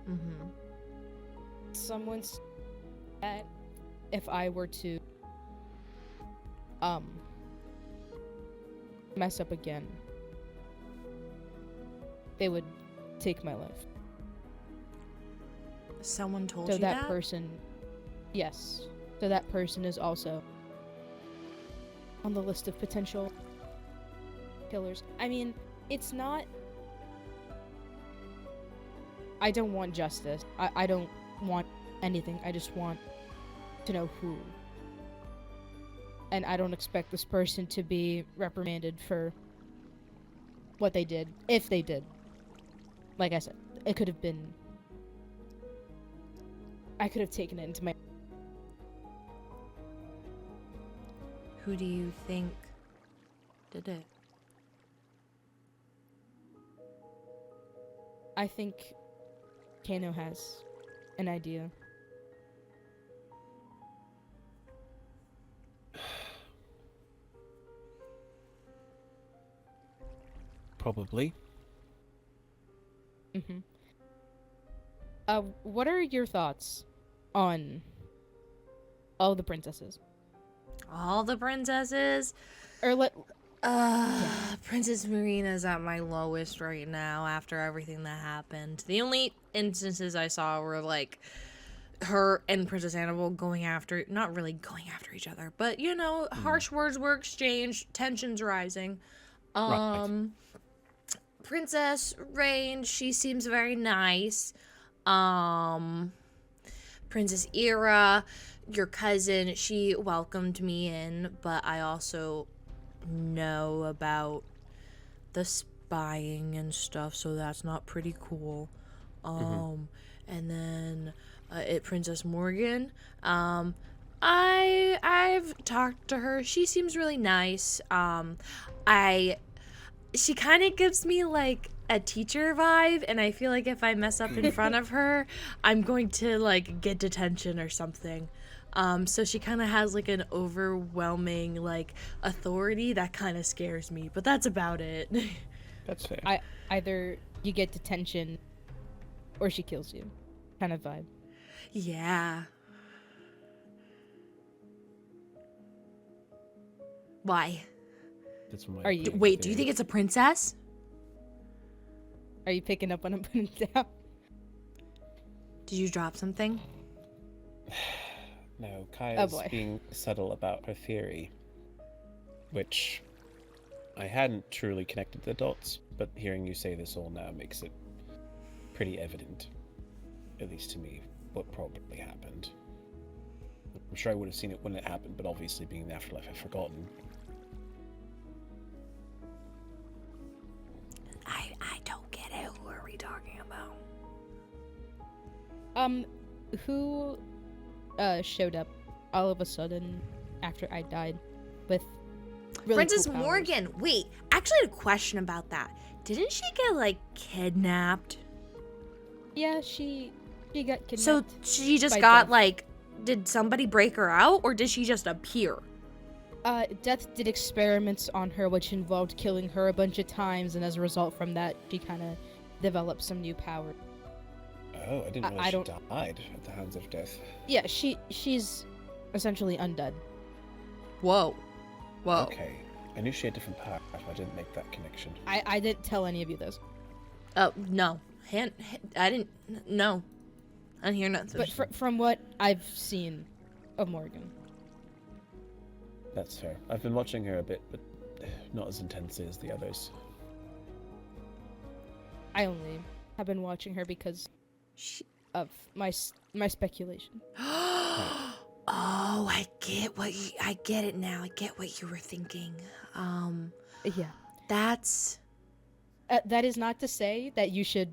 Mm-hmm. Someone said that if I were to mess up again, they would take my life. Someone told So you that person, yes. So that person is also on the list of potential killers. I mean, it's not. I don't want justice. I don't want anything. I just want to know who. And I don't expect this person to be reprimanded for what they did, if they did. Like I said, it could have been. I could have taken it into my. Who do you think did it? I think Kan'o has an idea. Probably. Mm-hmm. What are your thoughts on all the princesses? All the princesses? Or Princess Marina's at my lowest right now after everything that happened. The only instances I saw were like her and Princess Annabelle not really going after each other, but you know, harsh words were exchanged, tensions rising. Right. Princess Rain, she seems very nice. Princess Ira, your cousin, she welcomed me in, but I also know about the spying and stuff, so that's not pretty cool. And then Princess Morgan, I've talked to her. She seems really nice. She kind of gives me like a teacher vibe, and I feel like if I mess up in front of her, I'm going to like get detention or something. So she kind of has like an overwhelming like authority that kind of scares me, but that's about it. That's fair. either you get detention or she kills you, kind of vibe. Yeah. Why? That's my Are you- opinion, Wait, do you theory. think it's a princess? Are you picking up when I'm putting it down? Did you drop something? No, Kaya's boy. being subtle about her theory, which I hadn't truly connected the dots, but hearing you say this all now makes it pretty evident, at least to me, what probably happened. I'm sure I would have seen it when it happened, but obviously being in the afterlife, I've forgotten. I don't get it. Who are we talking about? Who showed up all of a sudden after I died with really Princess cool powers? Morgan. Wait, actually, I had a question about that. Didn't she get like kidnapped? Yeah, she got kidnapped. So she just by got Death. like, did somebody break her out, or did she just appear? Death did experiments on her, which involved killing her a bunch of times, and as a result from that, she kind of developed some new power. Oh, I didn't I realize she don't- died at the hands of death. Yeah, she's essentially undead. Whoa. Whoa. Okay, I knew she had different powers, but I didn't make that connection. I didn't tell any of you this, Oh, no. I didn't. No. I didn't hear nothing. but from what I've seen of Morgan, That's fair. I've been watching her a bit, but not as intensely as the others. I only have been watching her because of my speculation. Oh, I get it now. I get what you were thinking. Yeah. That's That is not to say that you should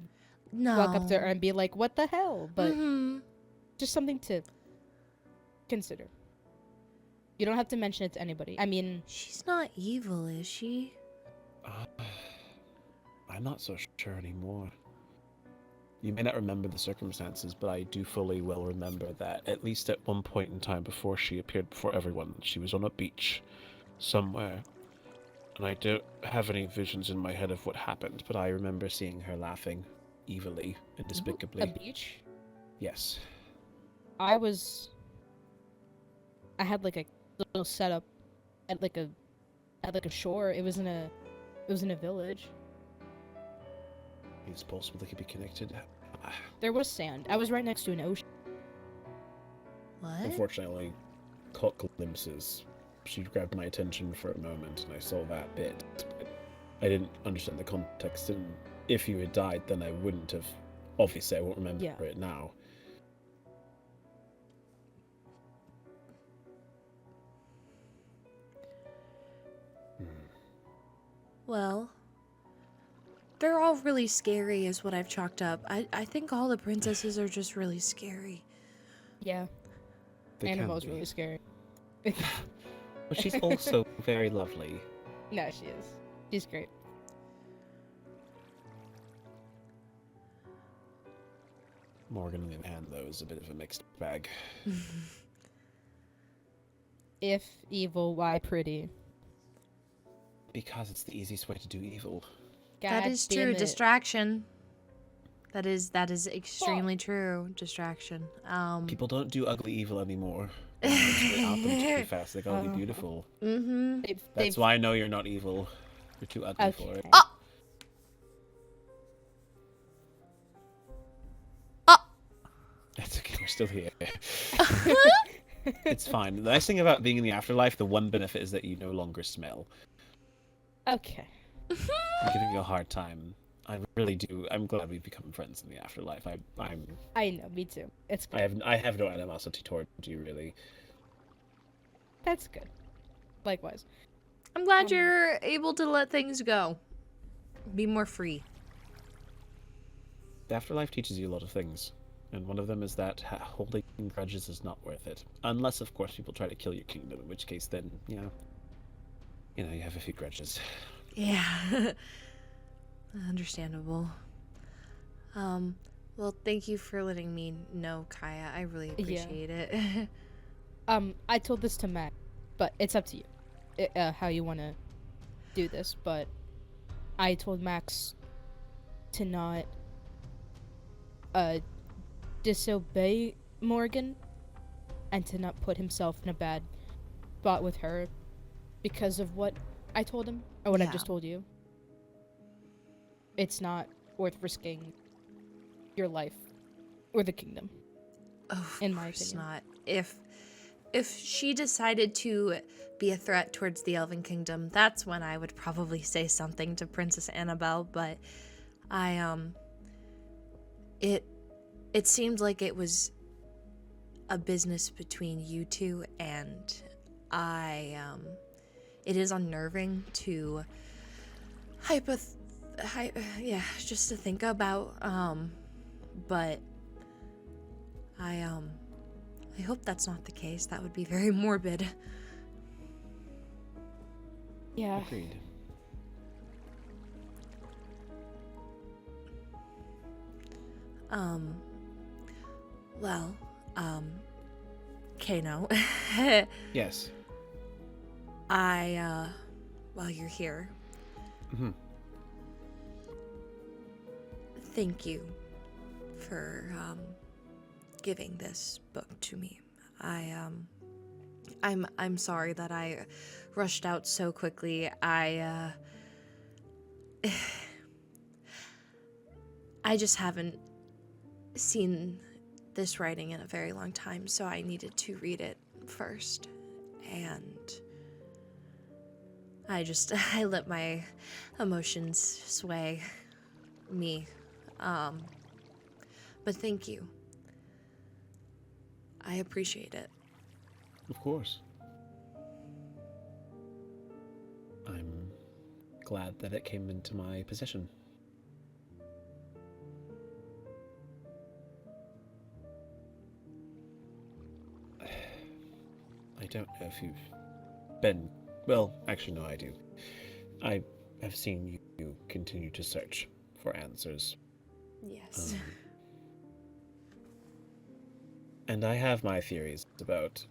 no. walk up to her and be like, "What the hell?" But Mhm. just something to consider. You don't have to mention it to anybody. I mean, She's not evil, is she? I'm not so sure anymore. You may not remember the circumstances, but I do fully well remember that at least at one point in time before she appeared before everyone, she was on a beach somewhere, And I don't have any visions in my head of what happened, but I remember seeing her laughing evilly and A despicably. beach? Yes. I had like a little setup at like a shore. It was in a village. It's possible they could be connected. There was sand. I was right next to an ocean. What? Unfortunately, I only caught glimpses. She grabbed my attention for a moment, and I saw that bit. But I didn't understand the context, and if you had died, then I wouldn't have. Obviously, I won't remember it now. Well, they're all really scary is what I've chalked up. I think all the princesses are just really scary. Yeah. They can Annabelle's be. really scary. But she's also very lovely. No, she is. She's great. Morgan, on the other hand, though, is a bit of a mixed bag. If evil, why pretty? Because it's the easiest way to do evil. That God is damn true. it. Distraction. That is extremely true. Distraction. People don't do ugly evil anymore. It's out them too fast. They gotta be beautiful. Mm-hmm. That's why I know you're not evil. You're too ugly for it. Oh! Oh! That's okay. We're still here. It's fine. The nice thing about being in the afterlife, the one benefit is that you no longer smell. Okay. I'm giving you a hard time. I really do. I'm glad we've become friends in the afterlife. I know, me too. It's good. I have no animosity towards you, really. That's good. Likewise. I'm glad you're able to let things go. Be more free. The afterlife teaches you a lot of things, and one of them is that holding grudges is not worth it. Unless, of course, people try to kill your kingdom, in which case then, you have a few grudges. Yeah. Understandable. Well, thank you for letting me know, Kaya. I really appreciate it. I told this to Matt, but it's up to you how you want to do this. But I told Max to not disobey Morgan and to not put himself in a bad spot with her because of what I told him or what I've just told you. It's not worth risking your life or the kingdom. Oh, in my it's opinion. not. If she decided to be a threat towards the Elven Kingdom, that's when I would probably say something to Princess Annabelle, but it seemed like it was a business between you two, and it is unnerving to just to think about, but I hope that's not the case. That would be very morbid. Yeah. Agreed. Well, Kan'o. Yes. While you're here, Mm-hmm. thank you for, giving this book to me. I'm sorry that I rushed out so quickly. I just haven't seen this writing in a very long time, so I needed to read it first. And I let my emotions sway me. But thank you. I appreciate it. Of course. I'm glad that it came into my possession. I don't know if you've been... Well, actually, no, I do. I have seen you continue to search for answers. Yes. And I have my theories about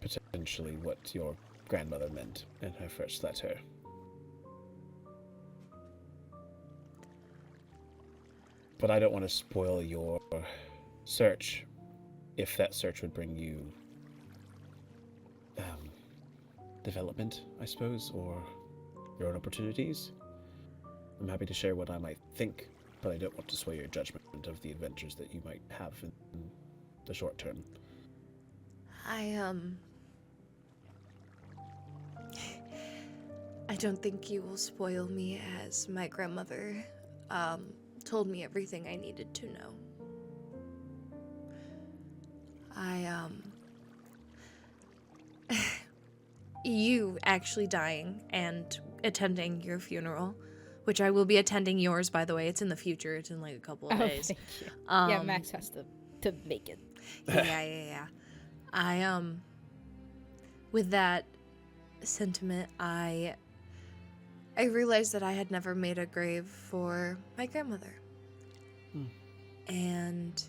potentially what your grandmother meant in her first letter. But I don't want to spoil your search, if that search would bring you development, I suppose, or your own opportunities. I'm happy to share what I might think, but I don't want to sway your judgment of the adventures that you might have in the short term. I don't think you will spoil me, as my grandmother told me everything I needed to know. You actually dying and attending your funeral, which I will be attending yours, by the way. It's in the future. It's in like a couple of days. Thank you. Yeah, Max has to make it. Yeah. With that sentiment, I realized that I had never made a grave for my grandmother. And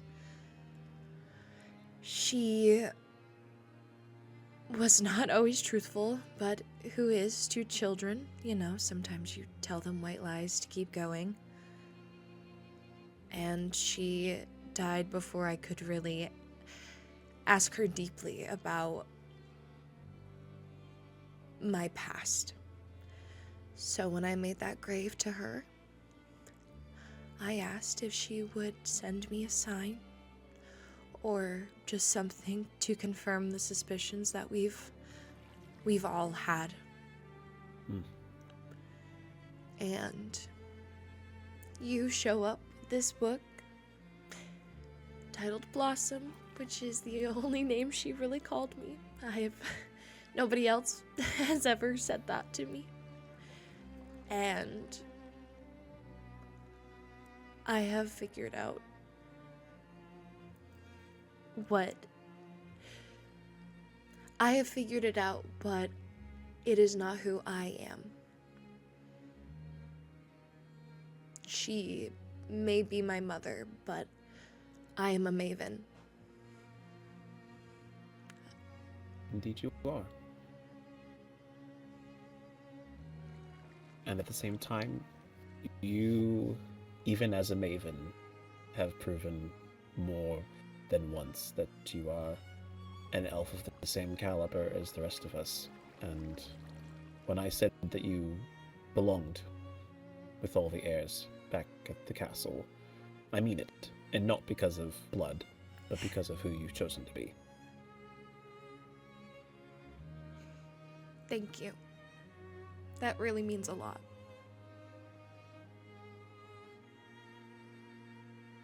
she was not always truthful, but who is to children? You know, sometimes you tell them white lies to keep going. And she died before I could really ask her deeply about my past. So when I made that grave to her, I asked if she would send me a sign or just something to confirm the suspicions that we've all had. And you show up with this book titled Blossom, which is the only name she really called me. Nobody else has ever said that to me. And I have figured out but it is not who I am. She may be my mother, but I am a maven. Indeed you are. And at the same time, you, even as a maven, have proven more than once that you are an elf of the same caliber as the rest of us. And when I said that you belonged with all the heirs back at the castle, I mean it. And not because of blood, but because of who you've chosen to be. Thank you. That really means a lot.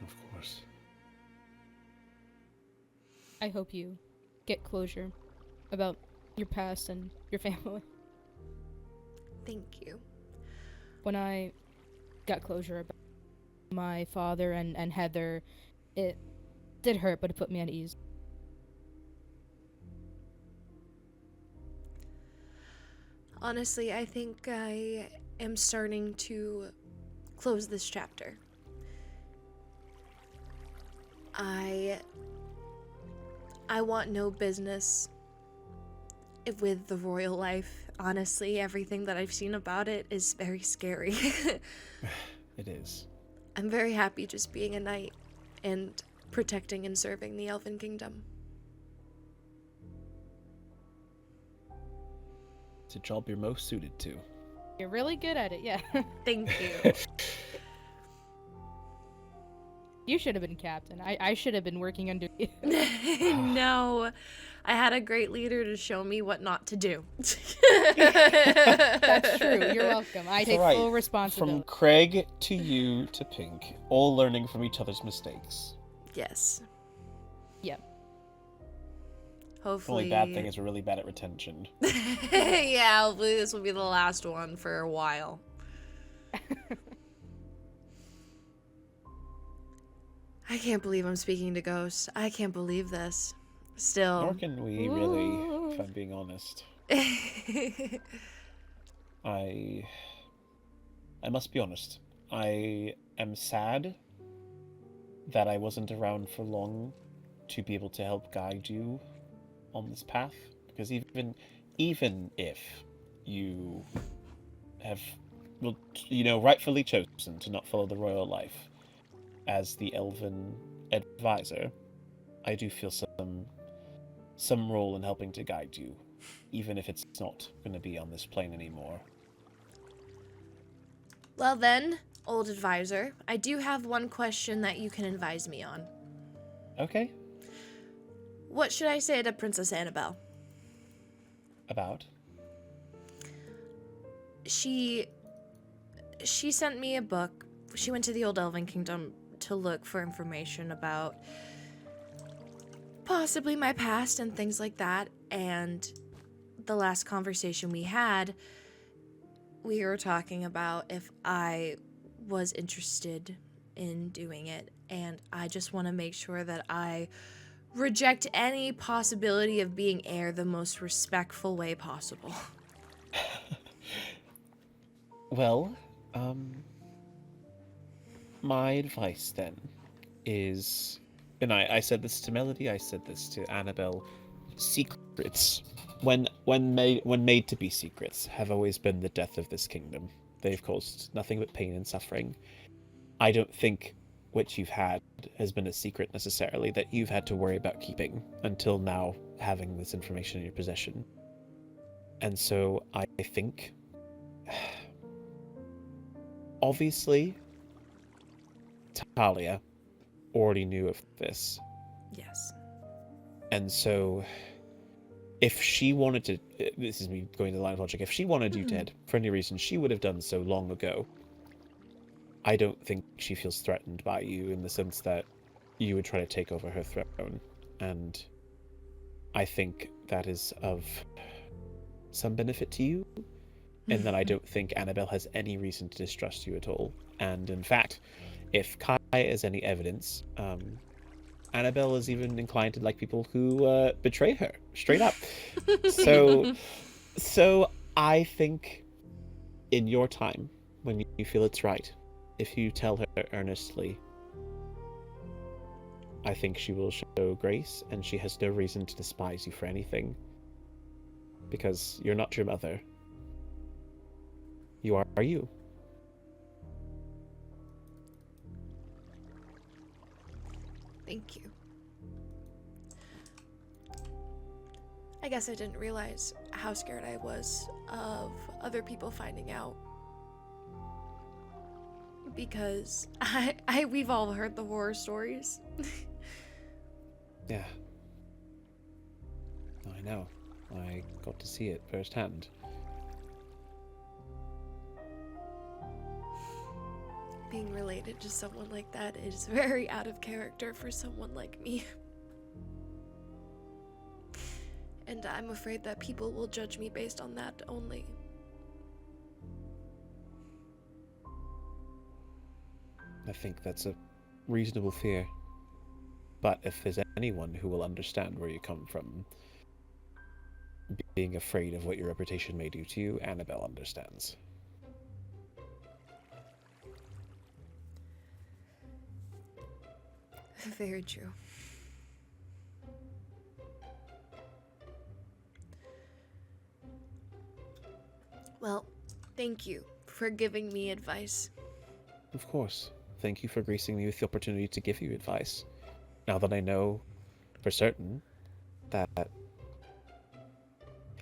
Of course. I hope you get closure about your past and your family. Thank you. When I got closure about my father and Heather, it did hurt, but it put me at ease. Honestly, I think I am starting to close this chapter. I want no business with the royal life. Honestly, everything that I've seen about it is very scary. It is. I'm very happy just being a knight and protecting and serving the Elven Kingdom. It's a job you're most suited to. You're really good at it, yeah. Thank you. You should have been captain. I should have been working under you. No, I had a great leader to show me what not to do. That's true. You're welcome. I take full responsibility. From Craig to you to Pink, all learning from each other's mistakes. Yes. Yep. Hopefully. The only bad thing is we're really bad at retention. Yeah, hopefully this will be the last one for a while. I can't believe I'm speaking to ghosts. I can't believe this. Still. Nor can we really, if I'm being honest. I must be honest. I am sad that I wasn't around for long to be able to help guide you on this path. Because even if you have, well, rightfully chosen to not follow the royal life, as the Elven advisor, I do feel some role in helping to guide you, even if it's not going to be on this plane anymore. Well then, old advisor, I do have one question that you can advise me on. Okay. What should I say to Princess Annabelle? About? She sent me a book. She went to the old Elven Kingdom to look for information about possibly my past and things like that. And the last conversation we had, we were talking about if I was interested in doing it. And I just want to make sure that I reject any possibility of being heir the most respectful way possible. Well, my advice then is, and I said this to Melody, I said this to Annabelle, secrets, when made to be secrets, have always been the death of this kingdom. They've caused nothing but pain and suffering. I don't think what you've had has been a secret necessarily that you've had to worry about keeping until now, having this information in your possession. And so I think, obviously, Talia already knew of this. Yes. And so, if she wanted to, this is me going to the line of logic, if she wanted you dead for any reason, she would have done so long ago. I don't think she feels threatened by you in the sense that you would try to take over her throne. And I think that is of some benefit to you. And then I don't think Annabelle has any reason to distrust you at all. And in fact, if Kai is any evidence, Annabelle is even inclined to like people who betray her, straight up. So I think in your time, when you feel it's right, if you tell her earnestly, I think she will show grace, and she has no reason to despise you for anything. Because you're not your mother. You are you. Thank you. I guess I didn't realize how scared I was of other people finding out. Because we've all heard the horror stories. Yeah. I know. I got to see it firsthand. Being related to someone like that is very out of character for someone like me. And I'm afraid that people will judge me based on that only. I think that's a reasonable fear. But if there's anyone who will understand where you come from, being afraid of what your reputation may do to you, Annabelle understands. Very true. Well, thank you for giving me advice. Of course. Thank you for gracing me with the opportunity to give you advice. Now that I know for certain that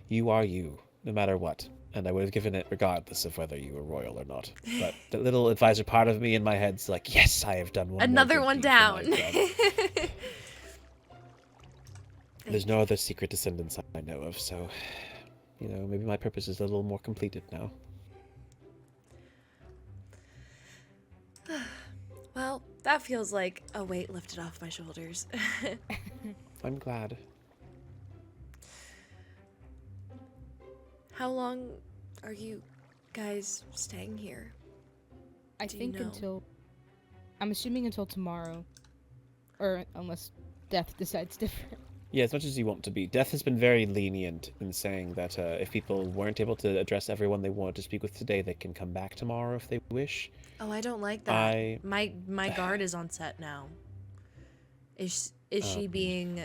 you are you, no matter what. And I would have given it regardless of whether you were royal or not. But the little advisor part of me in my head's like, yes, I have done one. Another one down. There's no other secret descendants I know of, so, you know, maybe my purpose is a little more completed now. Well, that feels like a weight lifted off my shoulders. I'm glad. How long are you guys staying here? I Do you think know? until... I'm assuming until tomorrow. Or unless Death decides different. Yeah, as much as you want to be. Death has been very lenient in saying that if people weren't able to address everyone they wanted to speak with today, they can come back tomorrow if they wish. Oh, I don't like that. My guard is on set now. Is she being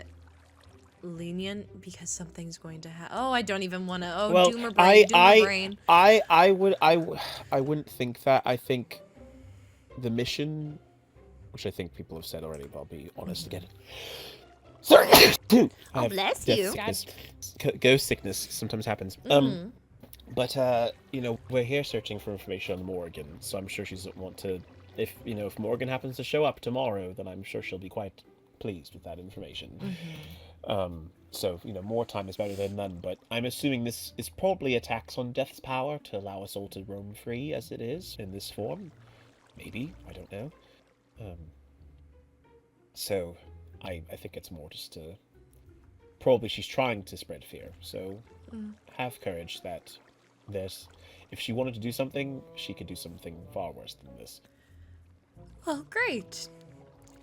lenient because something's going to happen? Oh, I don't even want to. Oh, well, doomer brain. I wouldn't think that. I think the mission which I think people have said already, but I'll be honest again. Sorry! I have bless death you. sickness. Ghost sickness sometimes happens. But, you know, we're here searching for information on Morgan, so I'm sure she doesn't want to... If, you know, if Morgan happens to show up tomorrow, then I'm sure she'll be quite pleased with that information. So, you know, more time is better than none, but I'm assuming this is probably a tax on Death's power to allow us all to roam free as it is, in this form. Maybe, I don't know. So, I think it's more just to... Probably she's trying to spread fear, so have courage that there's... If she wanted to do something, she could do something far worse than this. Well, great.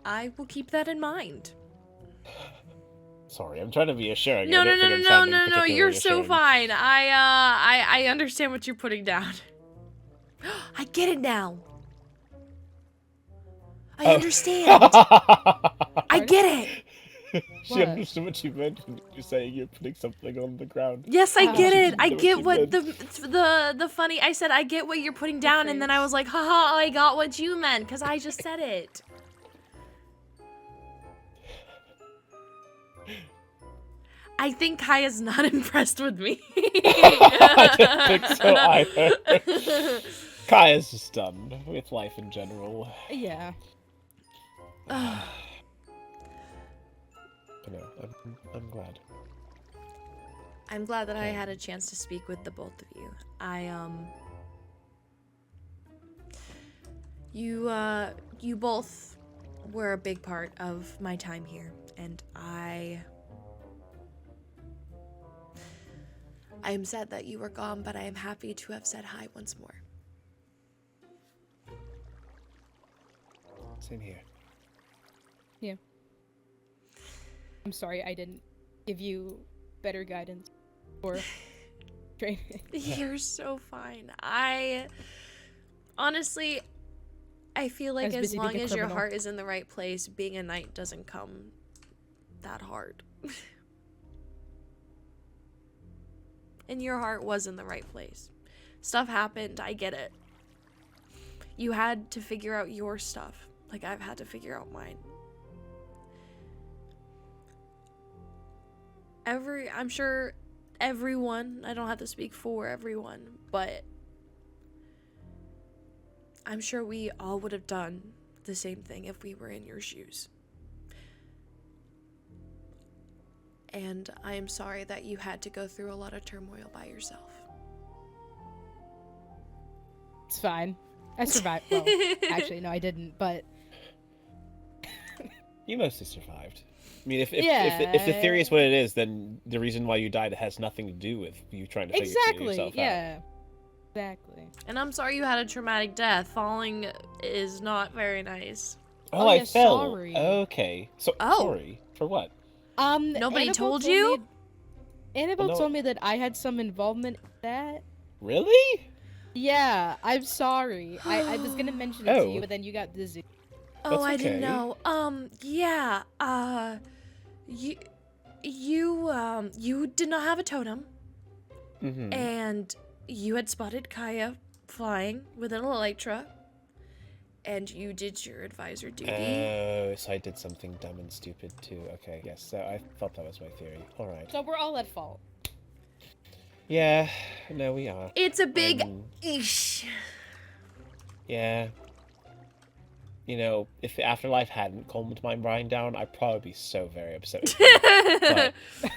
I will keep that in mind. Sorry, I'm trying to be assuring. No, I don't think I'm sounding no, particularly you're so assuring. fine. I understand what you're putting down. I get it now. I understand. I get it. She What? understood what you meant when you're saying you're putting something on the ground. Yes, I get it. I She get what what the funny. I said I get what you're putting down, and then I was like, haha, I got what you meant because I just said it. I think Kaya's not impressed with me. I don't think so either. Kaya's just done with life in general. Yeah. But no, I'm glad. I'm glad that I had a chance to speak with the both of you. You both were a big part of my time here, and I am sad that you were gone, but I am happy to have said hi once more. Same here. Yeah. I'm sorry I didn't give you better guidance or training. You're so fine. Honestly, I feel I like was as busy being long a as your criminal. heart is in the right place, being a knight doesn't come that hard. And your heart was in the right place. Stuff happened, I get it. You had to figure out your stuff, like I've had to figure out mine. I'm sure everyone, I don't have to speak for everyone, but I'm sure we all would have done the same thing if we were in your shoes. And I am sorry that you had to go through a lot of turmoil by yourself. It's fine. I survived. Well, actually, no, I didn't, but... You mostly survived. I mean, if the Yeah. theory is what it is, then the reason why you died has nothing to do with you trying to figure yourself out. Yeah. Exactly. And I'm sorry you had a traumatic death. Falling is not very nice. Oh, Oh, I yeah, fell. sorry. Okay. So Oh. sorry. For what? Nobody Annabelle told you? Annabelle no. told me that I had some involvement in that. Really? Yeah, I'm sorry. I was gonna mention it to Oh. you, but then you got busy. Oh, That's I didn't okay. know. Yeah. You did not have a totem, Mm-hmm. and you had spotted Kaya flying with an elytra, and you did your advisor duty. Oh, so I did something dumb and stupid too. Okay, yes. So I thought that was my theory. All right. So we're all at fault. Yeah. No, we are. It's a big Mm. eesh. Yeah. You know, if the afterlife hadn't calmed my mind down, I'd probably be so very upset with you. But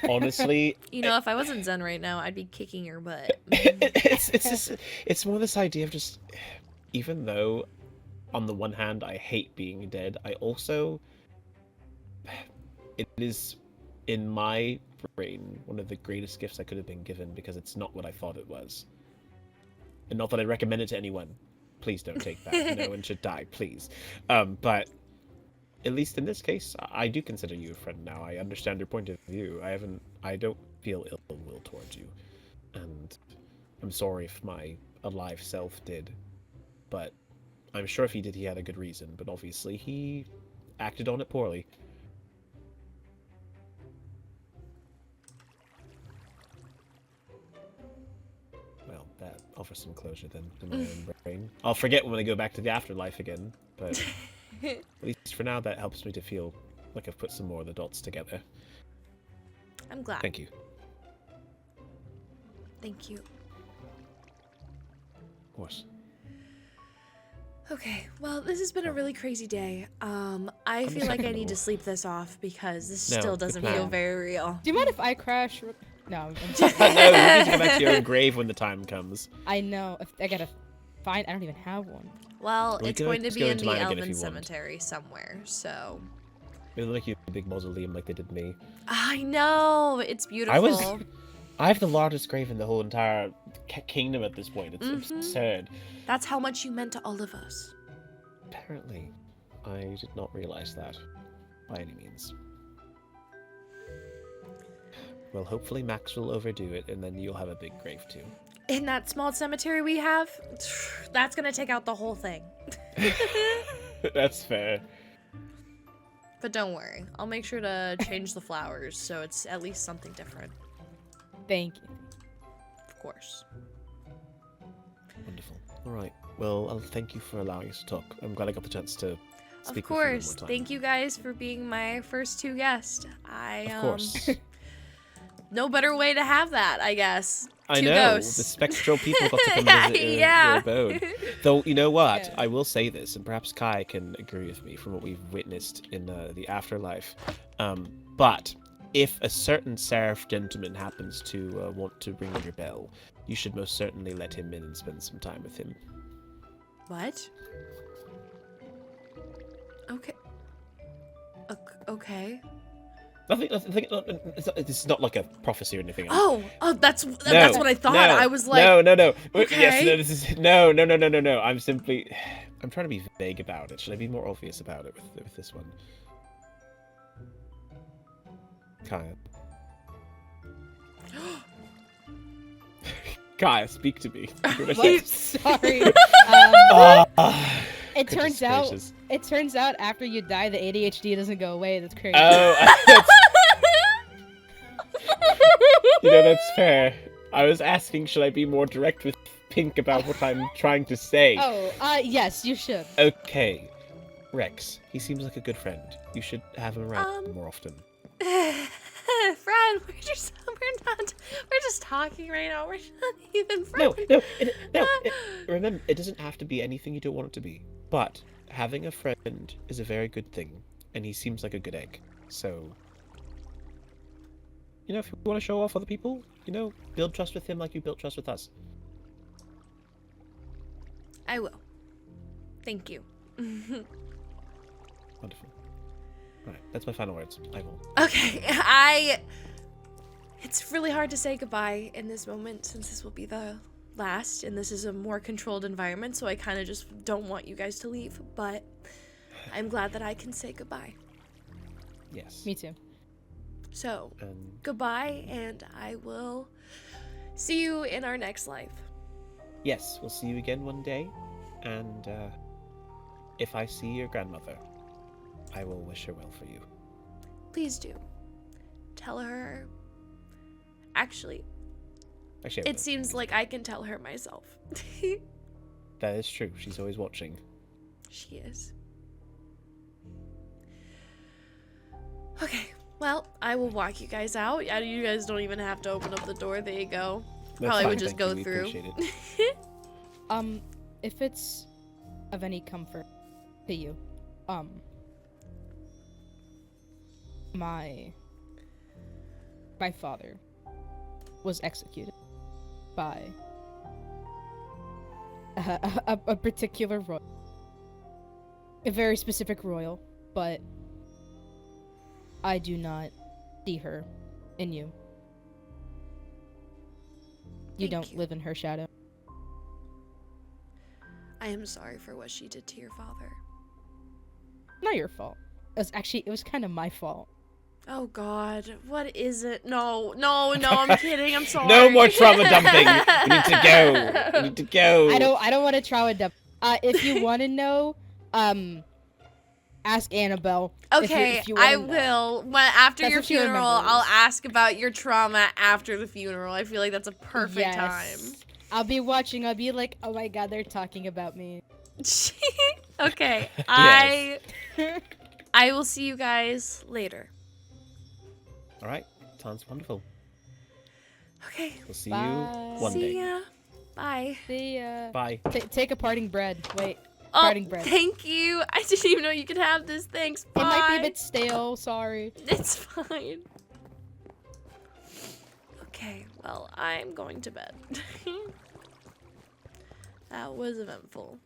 honestly, You know, if I wasn't Zen right now, I'd be kicking your butt. it's more this idea of just, even though on the one hand I hate being dead, I also, it is in my brain one of the greatest gifts I could have been given, because it's not what I thought it was. And not that I recommend it to anyone. Please don't take that. No one should die, please. But at least in this case, I do consider you a friend now. I understand your point of view. I don't feel ill will towards you. And I'm sorry if my alive self did. But I'm sure if he did, he had a good reason. But obviously, he acted on it poorly. Well, that offers some closure then in my own brain. I'll forget when I go back to the afterlife again, but At least for now, that helps me to feel like I've put some more of the dots together. I'm glad. Thank you. Thank you. Of course. Okay, well, this has been a really crazy day. I feel like I need to sleep this off because this No, still good doesn't plan. feel very real. Do you mind if I crash? No, I'm No, you need to go back to your own grave when the time comes. I know. I gotta find. I don't even have one. Well, Well, you it's can going to always be go in into the mine again if Elven you want. Cemetery somewhere, so... It'll make you a big mausoleum like they did me. I know! It's beautiful. I have the largest grave in the whole entire kingdom at this point. It's absurd. That's how much you meant to all of us. Apparently, I did not realize that by any means. Well, hopefully Max will overdo it, and then you'll have a big grave too. In that small cemetery we have, that's gonna take out the whole thing. That's fair. But don't worry, I'll make sure to change the flowers so it's at least something different. Thank you. Of course. Wonderful. All right. Well, I'll thank you for allowing us to talk. I'm glad I got the chance to speak Of with you one course. more time. Thank you guys for being my first two guests. Of course. No better way to have that, I guess. I Two know. ghosts. The spectral people got to come visit your, Yeah. your abode. Though, you know what? Yeah. I will say this, and perhaps Kai can agree with me from what we've witnessed in the afterlife. But if a certain seraph gentleman happens to want to ring your bell, you should most certainly let him in and spend some time with him. What? Okay. Okay. Nothing, this is not like a prophecy or anything. Oh, that's No, what I thought. no, I was like, no. okay. Yes, no, this is no. I'm trying to be vague about it. Should I be more obvious about it with this one? Kaya. Kaya, speak to me. What? Sorry. It Goodness turns out after you die, the ADHD doesn't go away. That's crazy. Oh, that's fair. I was asking, should I be more direct with Pink about what I'm trying to say? Oh, yes, you should. Okay. Rex, he seems like a good friend. You should have him around more often. Fred, we're just talking right now. We're not even friends. Remember, it doesn't have to be anything you don't want it to be. But having a friend is a very good thing, and he seems like a good egg. So, if you want to show off other people, build trust with him like you built trust with us. I will. Thank you. Wonderful. Alright, that's my final words. I will. Okay, it's really hard to say goodbye in this moment since this will be the last and this is a more controlled environment, so I kind of just don't want you guys to leave, but I'm glad that I can say goodbye. Yes. Me too. So, goodbye, and I will see you in our next life. Yes, we'll see you again one day, and if I see your grandmother, I will wish her well for you. Please do. Tell her. Actually, I will. it seems like I can tell her myself. That is true. She's always watching. She is. Okay, well, I will walk you guys out. You guys don't even have to open up the door. There you go. That's Probably fine, would just thank go you. We through. appreciate it. If it's of any comfort to you, my father was executed by a particular royal, a very specific royal, but I do not see her in you. You Thank don't you. live in her shadow. I am sorry for what she did to your father. Not your fault. It was kind of my fault. Oh God, what is it? No, I'm kidding. I'm sorry. No more trauma dumping. We need to go. We need to go. I don't want to trauma dump. If you want to know, ask Annabelle. Okay, if you wanna I know. will. When after That's your what she funeral, remembers. I'll ask about your trauma after the funeral. I feel like that's a perfect Yes. I'll be watching. I'll be like, oh my God, they're talking about me. time. Okay, Yes. I will see you guys later. All right. Sounds wonderful. Okay. We'll see Bye. you one See day. ya. Bye. See ya. Bye. Take a parting bread. Wait. Oh, Parting bread. thank you. I didn't even know you could have this. Thanks. Bye. It might be a bit stale. Sorry. It's fine. Okay, well, I'm going to bed. That was eventful.